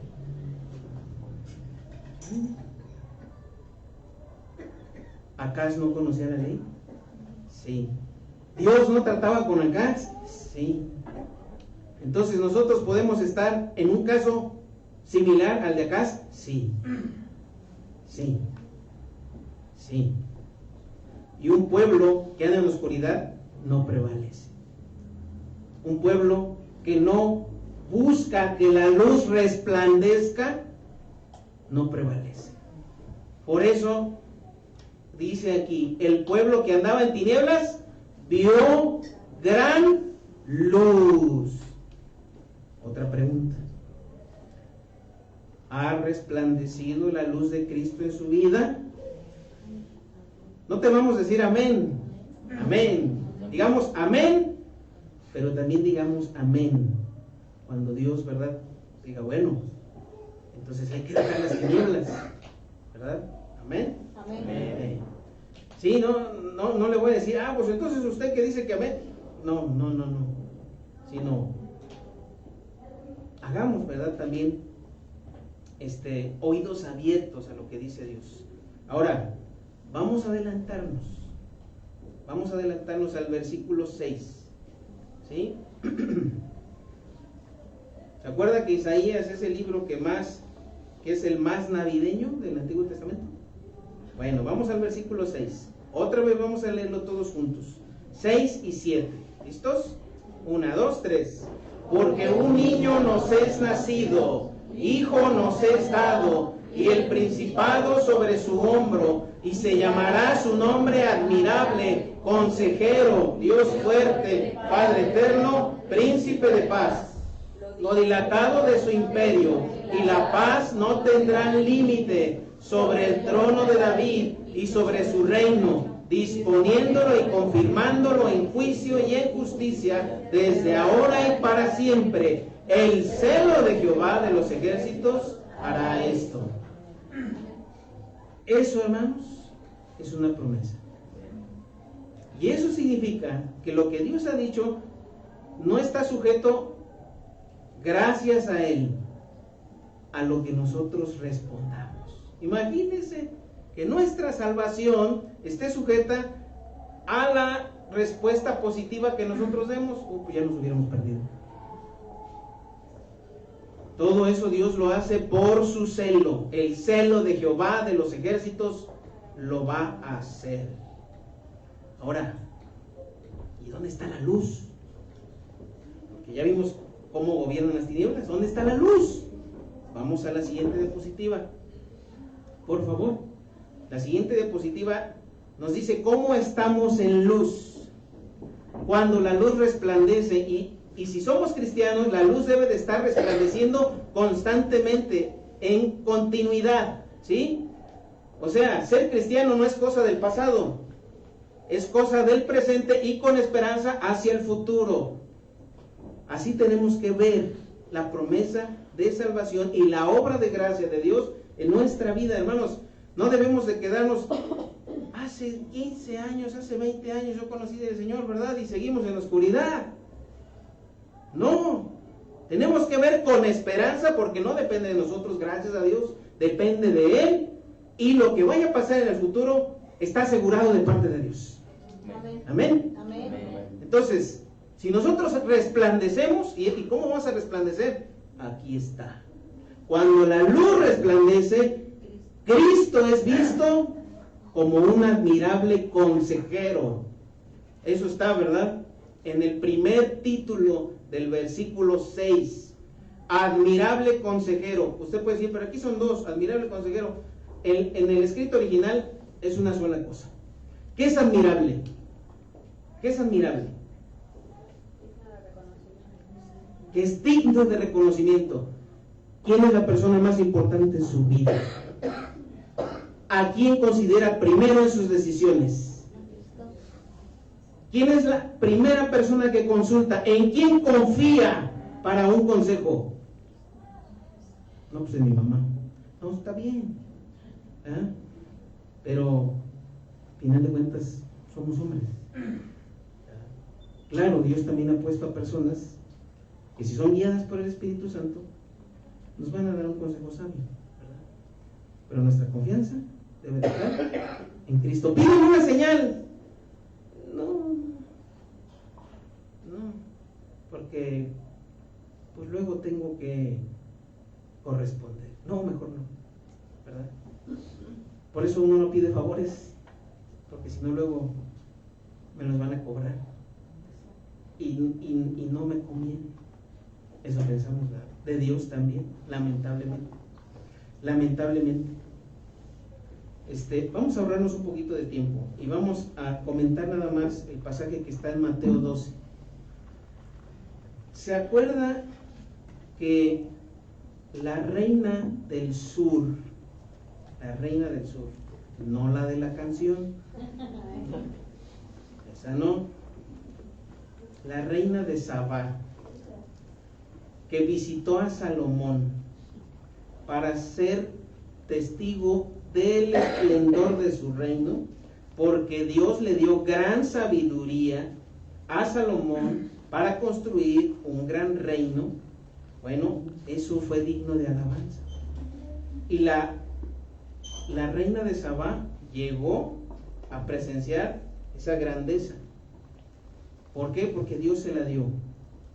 ¿Acaz no conocía la ley? Sí. ¿Dios no trataba con Acaz? Sí. Entonces nosotros podemos estar en un caso similar al de Acaz. Sí. Sí. Sí. Y un pueblo que anda en la oscuridad no prevalece. Un pueblo que no busca que la luz resplandezca no prevalece. Por eso dice aquí, el pueblo que andaba en tinieblas vio gran luz. Otra pregunta. ¿Ha resplandecido la luz de Cristo en su vida? No te vamos a decir amén. Amén. Digamos amén, pero también digamos amén. Cuando Dios, ¿verdad? Diga, bueno, entonces hay que dejar las tinieblas, ¿verdad? Amén. Amén. Sí, no le voy a decir, pues entonces usted que dice que amén. No. Sino, hagamos, ¿verdad? También, oídos abiertos a lo que dice Dios. Ahora, vamos a adelantarnos. Vamos a adelantarnos al versículo 6. ¿Sí? ¿Se acuerda que Isaías es el libro que es el más navideño del Antiguo Testamento? Bueno, vamos al versículo 6. Otra vez vamos a leerlo todos juntos. 6 y 7. ¿Listos? 1, 2, 3. Porque un niño nos es nacido, hijo nos es dado, y el principado sobre su hombro, y se llamará su nombre admirable, consejero, Dios fuerte, Padre eterno, príncipe de paz. Lo dilatado de su imperio y la paz no tendrán límite sobre el trono de David y sobre su reino, disponiéndolo y confirmándolo en juicio y en justicia desde ahora y para siempre. El celo de Jehová de los ejércitos hará esto. Eso, hermanos, es una promesa. Y eso significa que lo que Dios ha dicho no está sujeto, gracias a Él, a lo que nosotros respondamos. Imagínense que nuestra salvación esté sujeta a la respuesta positiva que nosotros demos, pues ya nos hubiéramos perdido. Todo eso Dios lo hace por su celo. El celo de Jehová de los ejércitos lo va a hacer. Ahora, ¿y dónde está la luz? Porque ya vimos cómo gobiernan las tinieblas. ¿Dónde está la luz? Vamos a la siguiente diapositiva. Por favor. La siguiente diapositiva nos dice cómo estamos en luz. Cuando la luz resplandece, y si somos cristianos, la luz debe de estar resplandeciendo constantemente, en continuidad, ¿sí? O sea, ser cristiano no es cosa del pasado, es cosa del presente y con esperanza hacia el futuro. Así tenemos que ver la promesa de salvación y la obra de gracia de Dios en nuestra vida, hermanos. No debemos de quedarnos, hace 15 años, hace 20 años yo conocí al Señor, ¿verdad? Y seguimos en la oscuridad. No, tenemos que ver con esperanza, porque no depende de nosotros, gracias a Dios, depende de Él, y lo que vaya a pasar en el futuro está asegurado de parte de Dios. Amén. Amén. Entonces, si nosotros resplandecemos, ¿y cómo vamos a resplandecer? Aquí está. Cuando la luz resplandece, Cristo es visto como un admirable consejero. Eso está, ¿verdad? En el primer título del versículo 6. Admirable consejero. Usted puede decir, pero aquí son dos, admirable consejero. En el escrito original es una sola cosa. ¿Qué es admirable? ¿Qué es admirable? Que es digno de reconocimiento. ¿Quién es la persona más importante en su vida? ¿A quién considera primero en sus decisiones? ¿Quién es la primera persona que consulta? ¿En quién confía para un consejo? No, pues en mi mamá. No, está bien. ¿Ah? Pero, al final de cuentas, somos hombres. Claro, Dios también ha puesto a personas que, si son guiadas por el Espíritu Santo, nos van a dar un consejo sabio, ¿verdad? Pero nuestra confianza debe estar en Cristo. ¡Piden una señal! No, porque pues luego tengo que corresponder. No, mejor no, ¿verdad? Por eso uno no pide favores, porque si no luego me los van a cobrar y no me conviene. Eso pensamos, ¿verdad? De Dios también, lamentablemente. Vamos a ahorrarnos un poquito de tiempo y vamos a comentar nada más el pasaje que está en Mateo 12. ¿Se acuerda que la reina del sur, no la de la canción, esa no, la reina de Sabá, que visitó a Salomón para ser testigo del esplendor de su reino, porque Dios le dio gran sabiduría a Salomón para construir un gran reino? Bueno, eso fue digno de alabanza. Y la reina de Sabá llegó a presenciar esa grandeza. ¿Por qué? Porque Dios se la dio.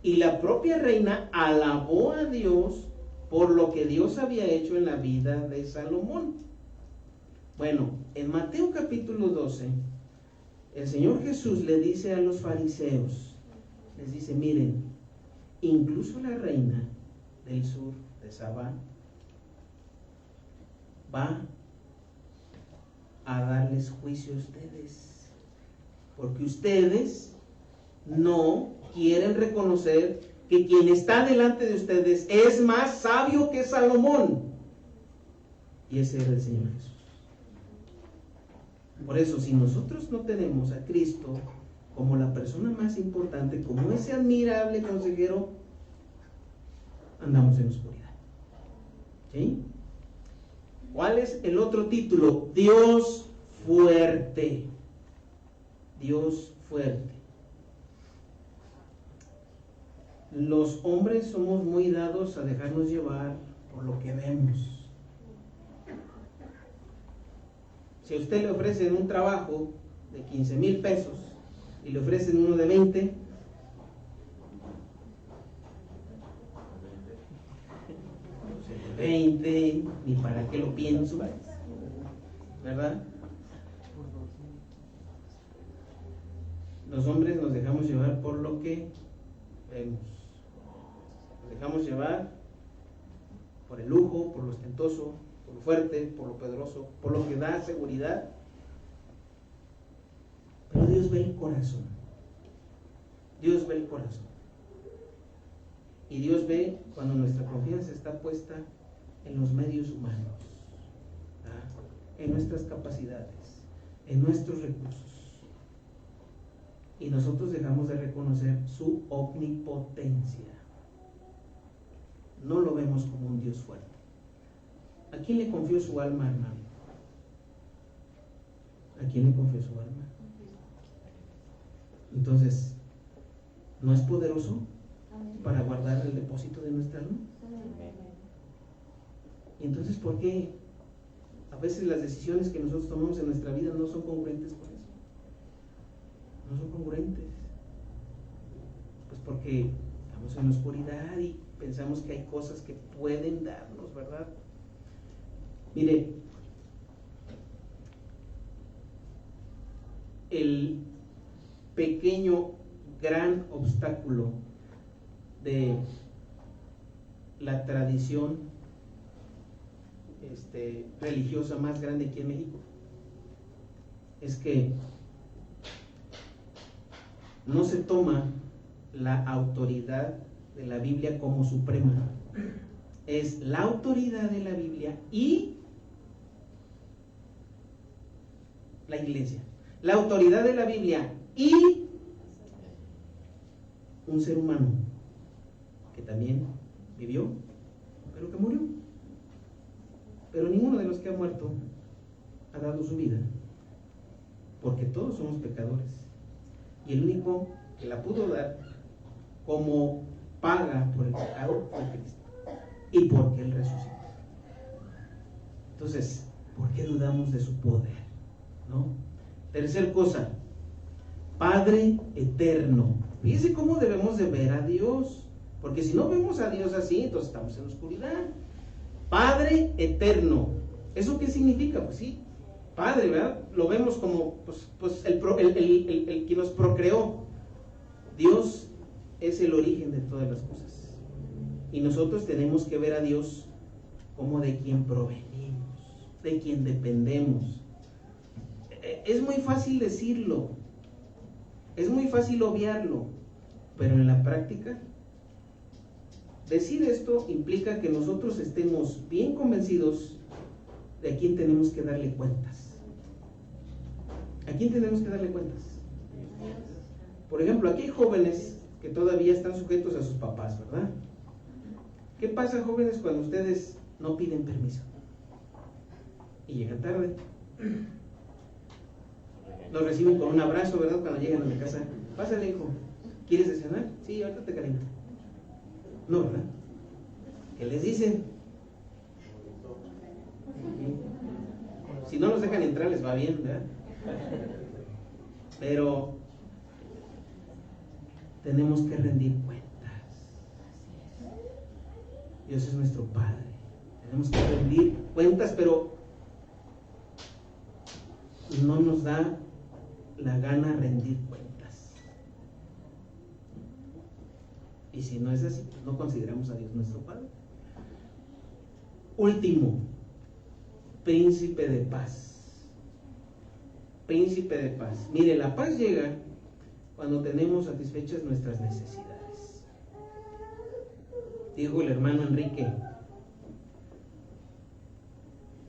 Y la propia reina alabó a Dios por lo que Dios había hecho en la vida de Salomón. Bueno, en Mateo capítulo 12, el Señor Jesús le dice a los fariseos, les dice: miren, incluso la reina del sur, de Sabá, va a darles juicio a ustedes, porque ustedes no quieren reconocer que quien está delante de ustedes es más sabio que Salomón. Y ese era el Señor Jesús. Por eso, si nosotros no tenemos a Cristo como la persona más importante, como ese admirable consejero, andamos en oscuridad. ¿Sí? ¿Cuál es el otro título? Dios fuerte. Dios fuerte. Los hombres somos muy dados a dejarnos llevar por lo que vemos. Si a usted le ofrecen un trabajo de 15,000 pesos y le ofrecen uno de 20, ni para qué lo pienso, ¿verdad? Los hombres nos dejamos llevar por lo que vemos. Nos dejamos llevar por el lujo, por lo ostentoso, por lo fuerte, por lo poderoso, por lo que da seguridad. Pero Dios ve el corazón. Dios ve el corazón. Y Dios ve cuando nuestra confianza está puesta en los medios humanos, ¿verdad? En nuestras capacidades, en nuestros recursos. Y nosotros dejamos de reconocer su omnipotencia. No lo vemos como un Dios fuerte. ¿A quién le confió su alma, hermano? ¿A quién le confió su alma? Entonces, ¿no es poderoso para guardar el depósito de nuestra alma? Y entonces, ¿por qué a veces las decisiones que nosotros tomamos en nuestra vida no son congruentes con eso? No son congruentes. Pues porque estamos en la oscuridad y pensamos que hay cosas que pueden darnos, ¿verdad? Mire, el pequeño, gran obstáculo de la tradición religiosa más grande aquí en México es que no se toma la autoridad de la Biblia como suprema. Es la autoridad de la Biblia y la iglesia. La autoridad de la Biblia y un ser humano que también vivió, pero que murió. Pero ninguno de los que ha muerto ha dado su vida, porque todos somos pecadores. Y el único que la pudo dar como paga por el pecado fue Cristo. Y porque Él resucitó. Entonces, ¿por qué dudamos de su poder? ¿No? Tercer cosa, Padre eterno. Fíjense cómo debemos de ver a Dios, porque si no vemos a Dios así, entonces estamos en la oscuridad. Padre eterno. ¿Eso qué significa? Pues sí, Padre, ¿verdad? Lo vemos como el que nos procreó. Dios es el origen de todas las cosas. Y nosotros tenemos que ver a Dios como de quien provenimos, de quien dependemos. Es muy fácil decirlo, es muy fácil obviarlo, pero en la práctica, decir esto implica que nosotros estemos bien convencidos de a quién tenemos que darle cuentas. ¿A quién tenemos que darle cuentas? Por ejemplo, aquí hay jóvenes que todavía están sujetos a sus papás, ¿verdad? ¿Qué pasa, jóvenes, cuando ustedes no piden permiso y llegan tarde? Los reciben con un abrazo, ¿verdad? Cuando llegan a la casa. Pásale, hijo. ¿Quieres de cenar? Sí, ahorita te caliento. No, ¿verdad? ¿Qué les dicen? Si no los dejan entrar, les va bien, ¿verdad? Pero tenemos que rendir cuentas. Dios es nuestro Padre. Tenemos que rendir cuentas, pero no nos da la gana rendir cuentas. Y si no es así, pues no consideramos a Dios nuestro Padre. Último, príncipe de paz. Príncipe de paz. Mire, la paz llega cuando tenemos satisfechas nuestras necesidades. Dijo el hermano Enrique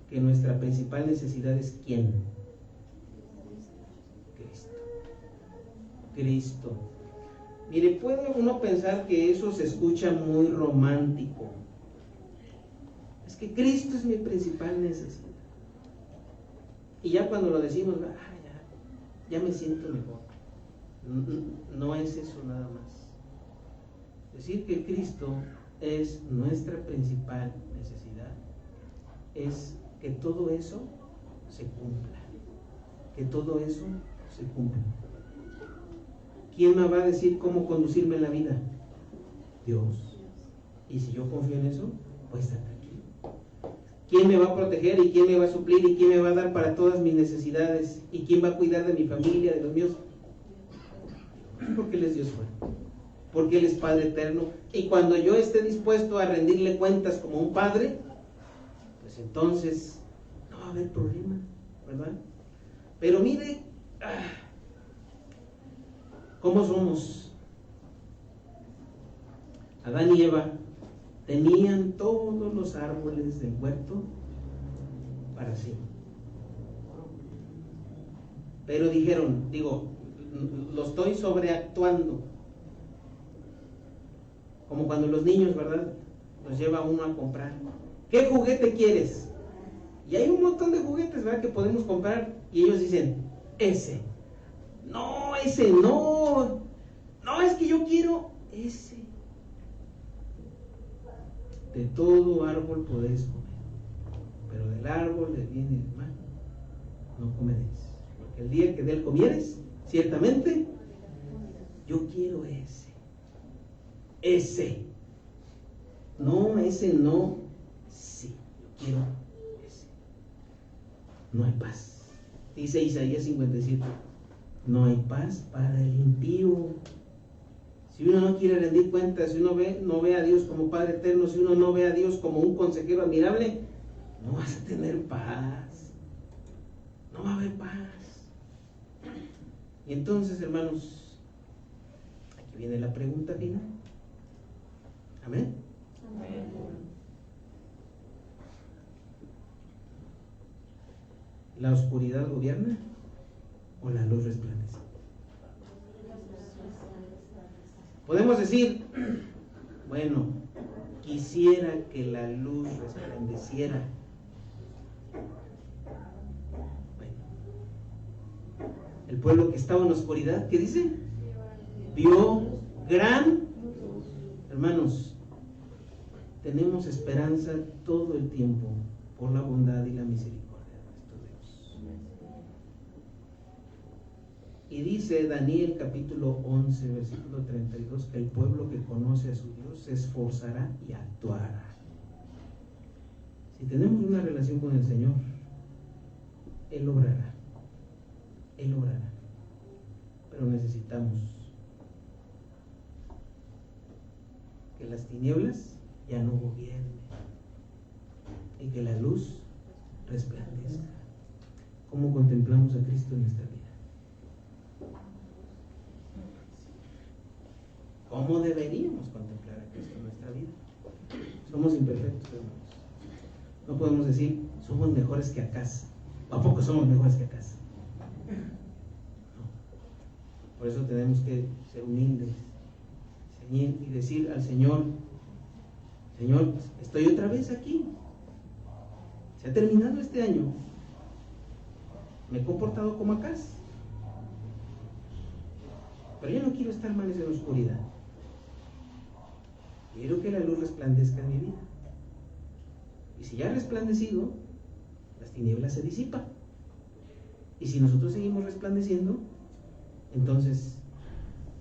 que nuestra principal necesidad es ¿quién? Cristo. Cristo. Mire, puede uno pensar que eso se escucha muy romántico. Es que Cristo es mi principal necesidad. Y ya cuando lo decimos, ya me siento mejor. No es eso nada más. Decir que Cristo es nuestra principal necesidad es que todo eso se cumpla. Que todo eso se cumpla. ¿Quién me va a decir cómo conducirme en la vida? Dios. Y si yo confío en eso, voy a estar tranquilo. ¿Quién me va a proteger y quién me va a suplir y quién me va a dar para todas mis necesidades y quién va a cuidar de mi familia, de los míos? Porque Él es Dios bueno, porque Él es Padre eterno, y cuando yo esté dispuesto a rendirle cuentas como un padre, pues entonces no va a haber problema, ¿verdad? Pero mire cómo somos. Adán y Eva tenían todos los árboles del huerto para sí, pero dijeron, lo estoy sobreactuando, como cuando los niños, ¿verdad?, los lleva uno a comprar. ¿Qué juguete quieres? Y hay un montón de juguetes, ¿verdad?, que podemos comprar, y ellos dicen, ese no, es que yo quiero ese. De todo árbol podéis comer, pero del árbol del bien y del mal no comeréis, porque el día que de él comieres, ciertamente yo quiero ese. No, ese no. Sí, yo quiero ese. No hay paz. Dice Isaías 57, no hay paz para el impío. Si uno no quiere rendir cuentas, si uno no ve a Dios como Padre eterno, si uno no ve a Dios como un consejero admirable, no vas a tener paz. No va a haber paz. Y entonces, hermanos, aquí viene la pregunta final. Amén. Amén. ¿La oscuridad gobierna o la luz resplandece? Podemos decir, bueno, quisiera que la luz resplandeciera. Bueno, el pueblo que estaba en la oscuridad, ¿qué dice? Vio gran. Hermanos, tenemos esperanza todo el tiempo por la bondad y la misericordia de nuestro Dios. Y dice Daniel capítulo 11, versículo 32, que el pueblo que conoce a su Dios se esforzará y actuará. Si tenemos una relación con el Señor, Él obrará. Él obrará. Pero necesitamos que las tinieblas ya no gobiernen y que la luz resplandezca. ¿Cómo contemplamos a Cristo en nuestra vida? ¿Cómo deberíamos contemplar a Cristo en nuestra vida? Somos imperfectos, hermanos. No podemos decir, somos mejores que Acaz. ¿A poco somos mejores que Acaz? No. Por eso tenemos que ser humildes y decir al Señor, Señor, estoy otra vez aquí. Se ha terminado este año. Me he comportado como Acaz. Pero yo no quiero estar más en la oscuridad. Quiero que la luz resplandezca en mi vida. Y si ya ha resplandecido, las tinieblas se disipan. Y si nosotros seguimos resplandeciendo, entonces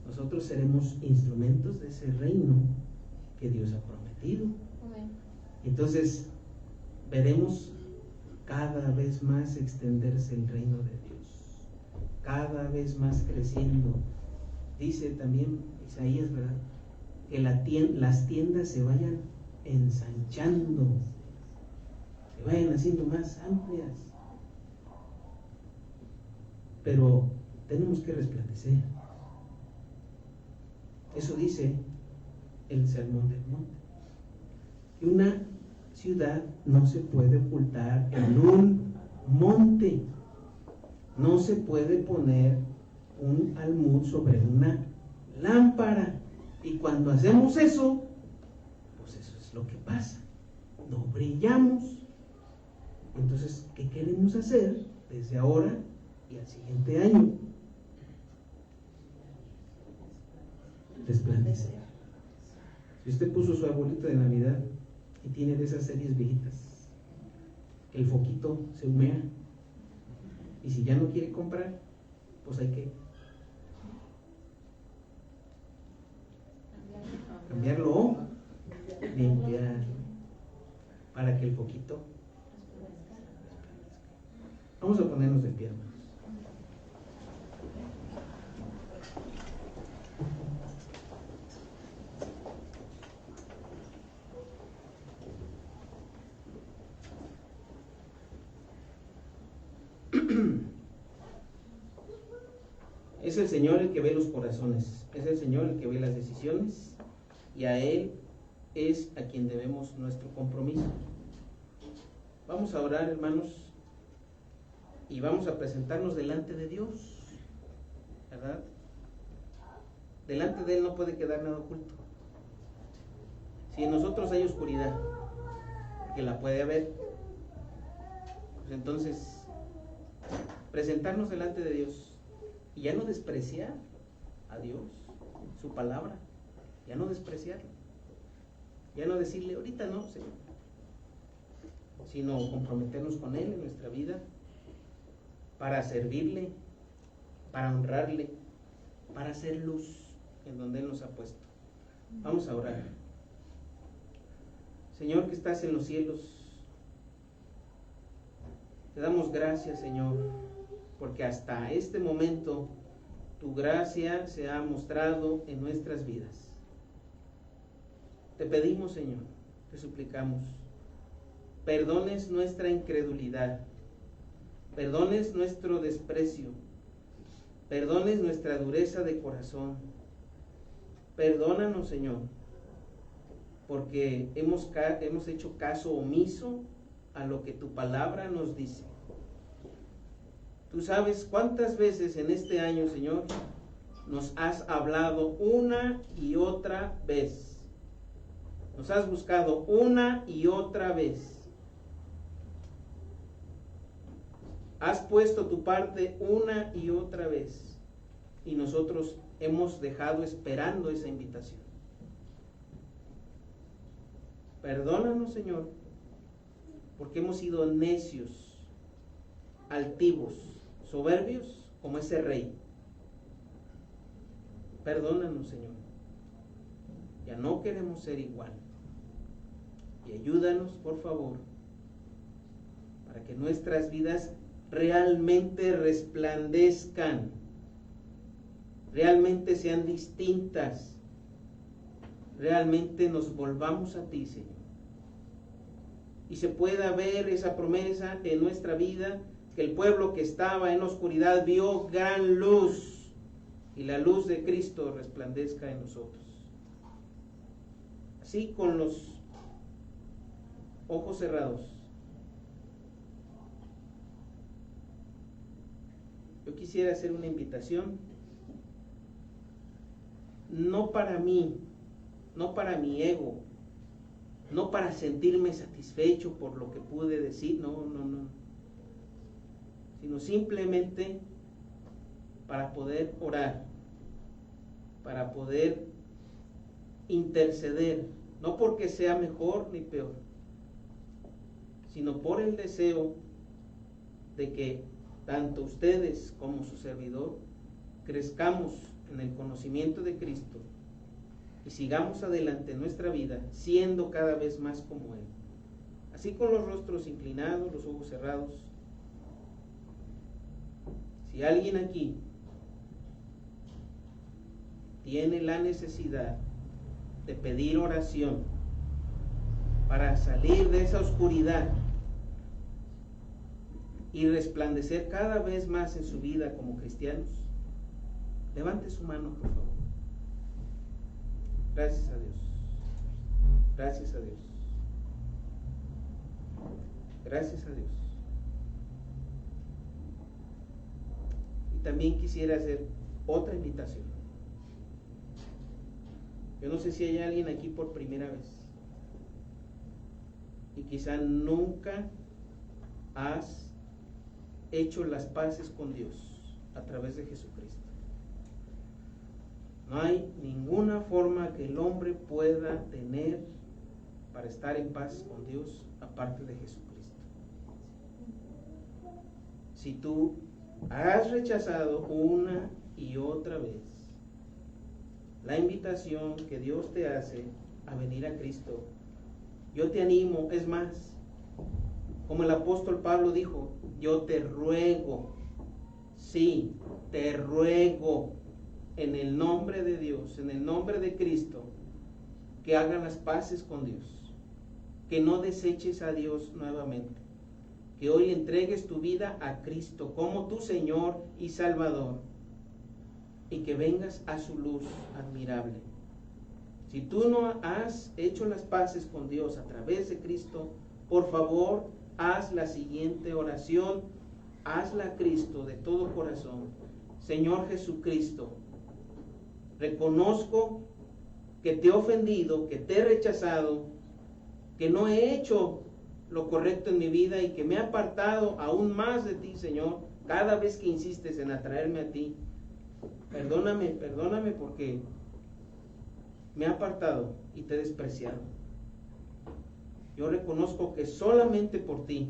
nosotros seremos instrumentos de ese reino que Dios ha prometido. Entonces veremos cada vez más extenderse el reino de Dios, cada vez más creciendo. Dice también Isaías, ¿verdad?, que las tiendas se vayan ensanchando, se vayan haciendo más amplias. Pero tenemos que resplandecer. Eso dice el Sermón del Monte, que una ciudad no se puede ocultar en un monte, no se puede poner un almud sobre una lámpara. Y cuando hacemos eso, pues eso es lo que pasa, no brillamos. Entonces, ¿qué queremos hacer desde ahora y al siguiente año? Resplandecer. Si usted puso su arbolito de Navidad y tiene de esas series viejitas, el foquito se humea, y si ya no quiere comprar, pues hay que cambiarlo, limpiar, para que el foquito resplandezca. Vamos a ponernos de pie, hermanos. Es el Señor el que ve los corazones, es el Señor el que ve las decisiones, y a Él es a quien debemos nuestro compromiso. Vamos a orar, hermanos, y vamos a presentarnos delante de Dios, ¿verdad? Delante de Él no puede quedar nada oculto. Si en nosotros hay oscuridad, que la puede haber, pues entonces presentarnos delante de Dios y ya no despreciar a Dios, su palabra, ya no despreciarlo, ya no decirle ahorita no, Señor, sino comprometernos con Él en nuestra vida para servirle, para honrarle, para hacer luz en donde Él nos ha puesto. Vamos a orar. Señor que estás en los cielos, te damos gracias, Señor, porque hasta este momento tu gracia se ha mostrado en nuestras vidas. Te pedimos, Señor, te suplicamos, perdones nuestra incredulidad, perdones nuestro desprecio, perdones nuestra dureza de corazón. Perdónanos, Señor, porque hemos hecho caso omiso a lo que tu palabra nos dice. Tú sabes cuántas veces en este año, Señor, nos has hablado una y otra vez. Nos has buscado una y otra vez. Has puesto tu parte una y otra vez. Y nosotros hemos dejado esperando esa invitación. Perdónanos, Señor, porque hemos sido necios, altivos, soberbios como ese rey. Perdónanos, Señor. Ya no queremos ser igual. Y ayúdanos, por favor, para que nuestras vidas realmente resplandezcan, realmente sean distintas, realmente nos volvamos a ti, Señor. Y se pueda ver esa promesa en nuestra vida, que el pueblo que estaba en oscuridad vio gran luz, y la luz de Cristo resplandezca en nosotros. Así, con los ojos cerrados, yo quisiera hacer una invitación, no para mí, no para mi ego, no para sentirme satisfecho por lo que pude decir, no, sino simplemente para poder orar, para poder interceder, no porque sea mejor ni peor, sino por el deseo de que tanto ustedes como su servidor crezcamos en el conocimiento de Cristo y sigamos adelante en nuestra vida siendo cada vez más como Él. Así, con los rostros inclinados, los ojos cerrados, si alguien aquí tiene la necesidad de pedir oración para salir de esa oscuridad y resplandecer cada vez más en su vida como cristianos, levante su mano, por favor. Gracias a Dios. Gracias a Dios. Gracias a Dios. Y también quisiera hacer otra invitación. Yo no sé si hay alguien aquí por primera vez y quizá nunca has hecho las paces con Dios a través de Jesucristo. No hay ninguna forma que el hombre pueda tener para estar en paz con Dios aparte de Jesucristo. Si tú has rechazado una y otra vez la invitación que Dios te hace a venir a Cristo, yo te animo, es más, como el apóstol Pablo dijo, yo te ruego, sí, te ruego, en el nombre de Dios, en el nombre de Cristo, que hagan las paces con Dios, que no deseches a Dios nuevamente, que hoy entregues tu vida a Cristo como tu Señor y Salvador, y que vengas a su luz admirable. Si tú no has hecho las paces con Dios a través de Cristo, por favor, haz la siguiente oración, hazla a Cristo de todo corazón. Señor Jesucristo, reconozco que te he ofendido, que te he rechazado, que no he hecho lo correcto en mi vida y que me he apartado aún más de ti, Señor, cada vez que insistes en atraerme a ti. Perdóname porque me he apartado y te he despreciado. Yo reconozco que solamente por ti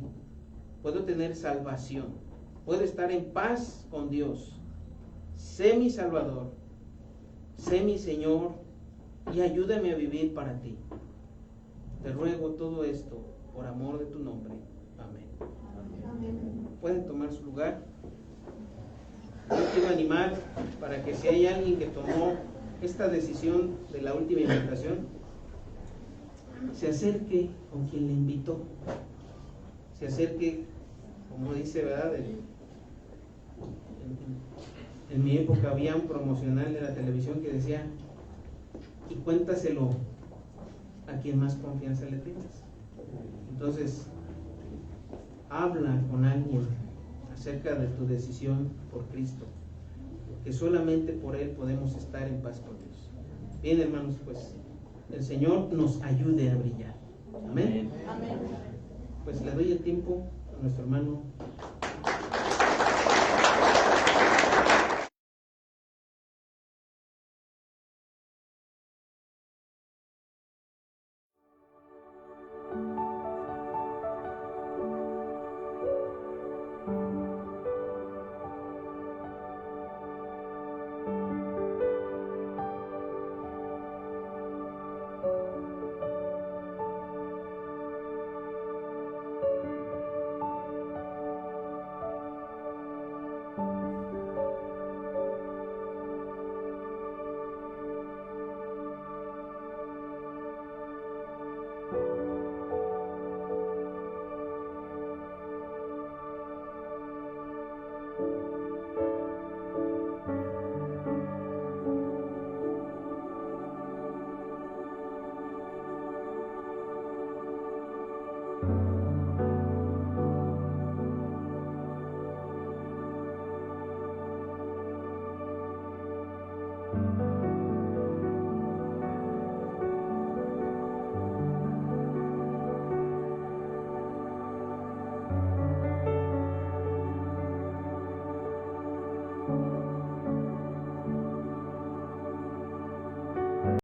puedo tener salvación, puedo estar en paz con Dios. Sé mi Salvador, sé mi Señor y ayúdame a vivir para ti. Te ruego todo esto por amor de tu nombre. Amén. Pueden tomar su lugar. Yo quiero animar para que si hay alguien que tomó esta decisión de la última invitación, se acerque con quien le invitó, se acerque, como dice, ¿verdad? En mi época había un promocional de la televisión que decía, y cuéntaselo a quien más confianza le tengas. Entonces, habla con alguien acerca de tu decisión por Cristo. que solamente por Él podemos estar en paz con Dios. Bien, hermanos, pues el Señor nos ayude a brillar. Amén. Amén. Pues le doy el tiempo a nuestro hermano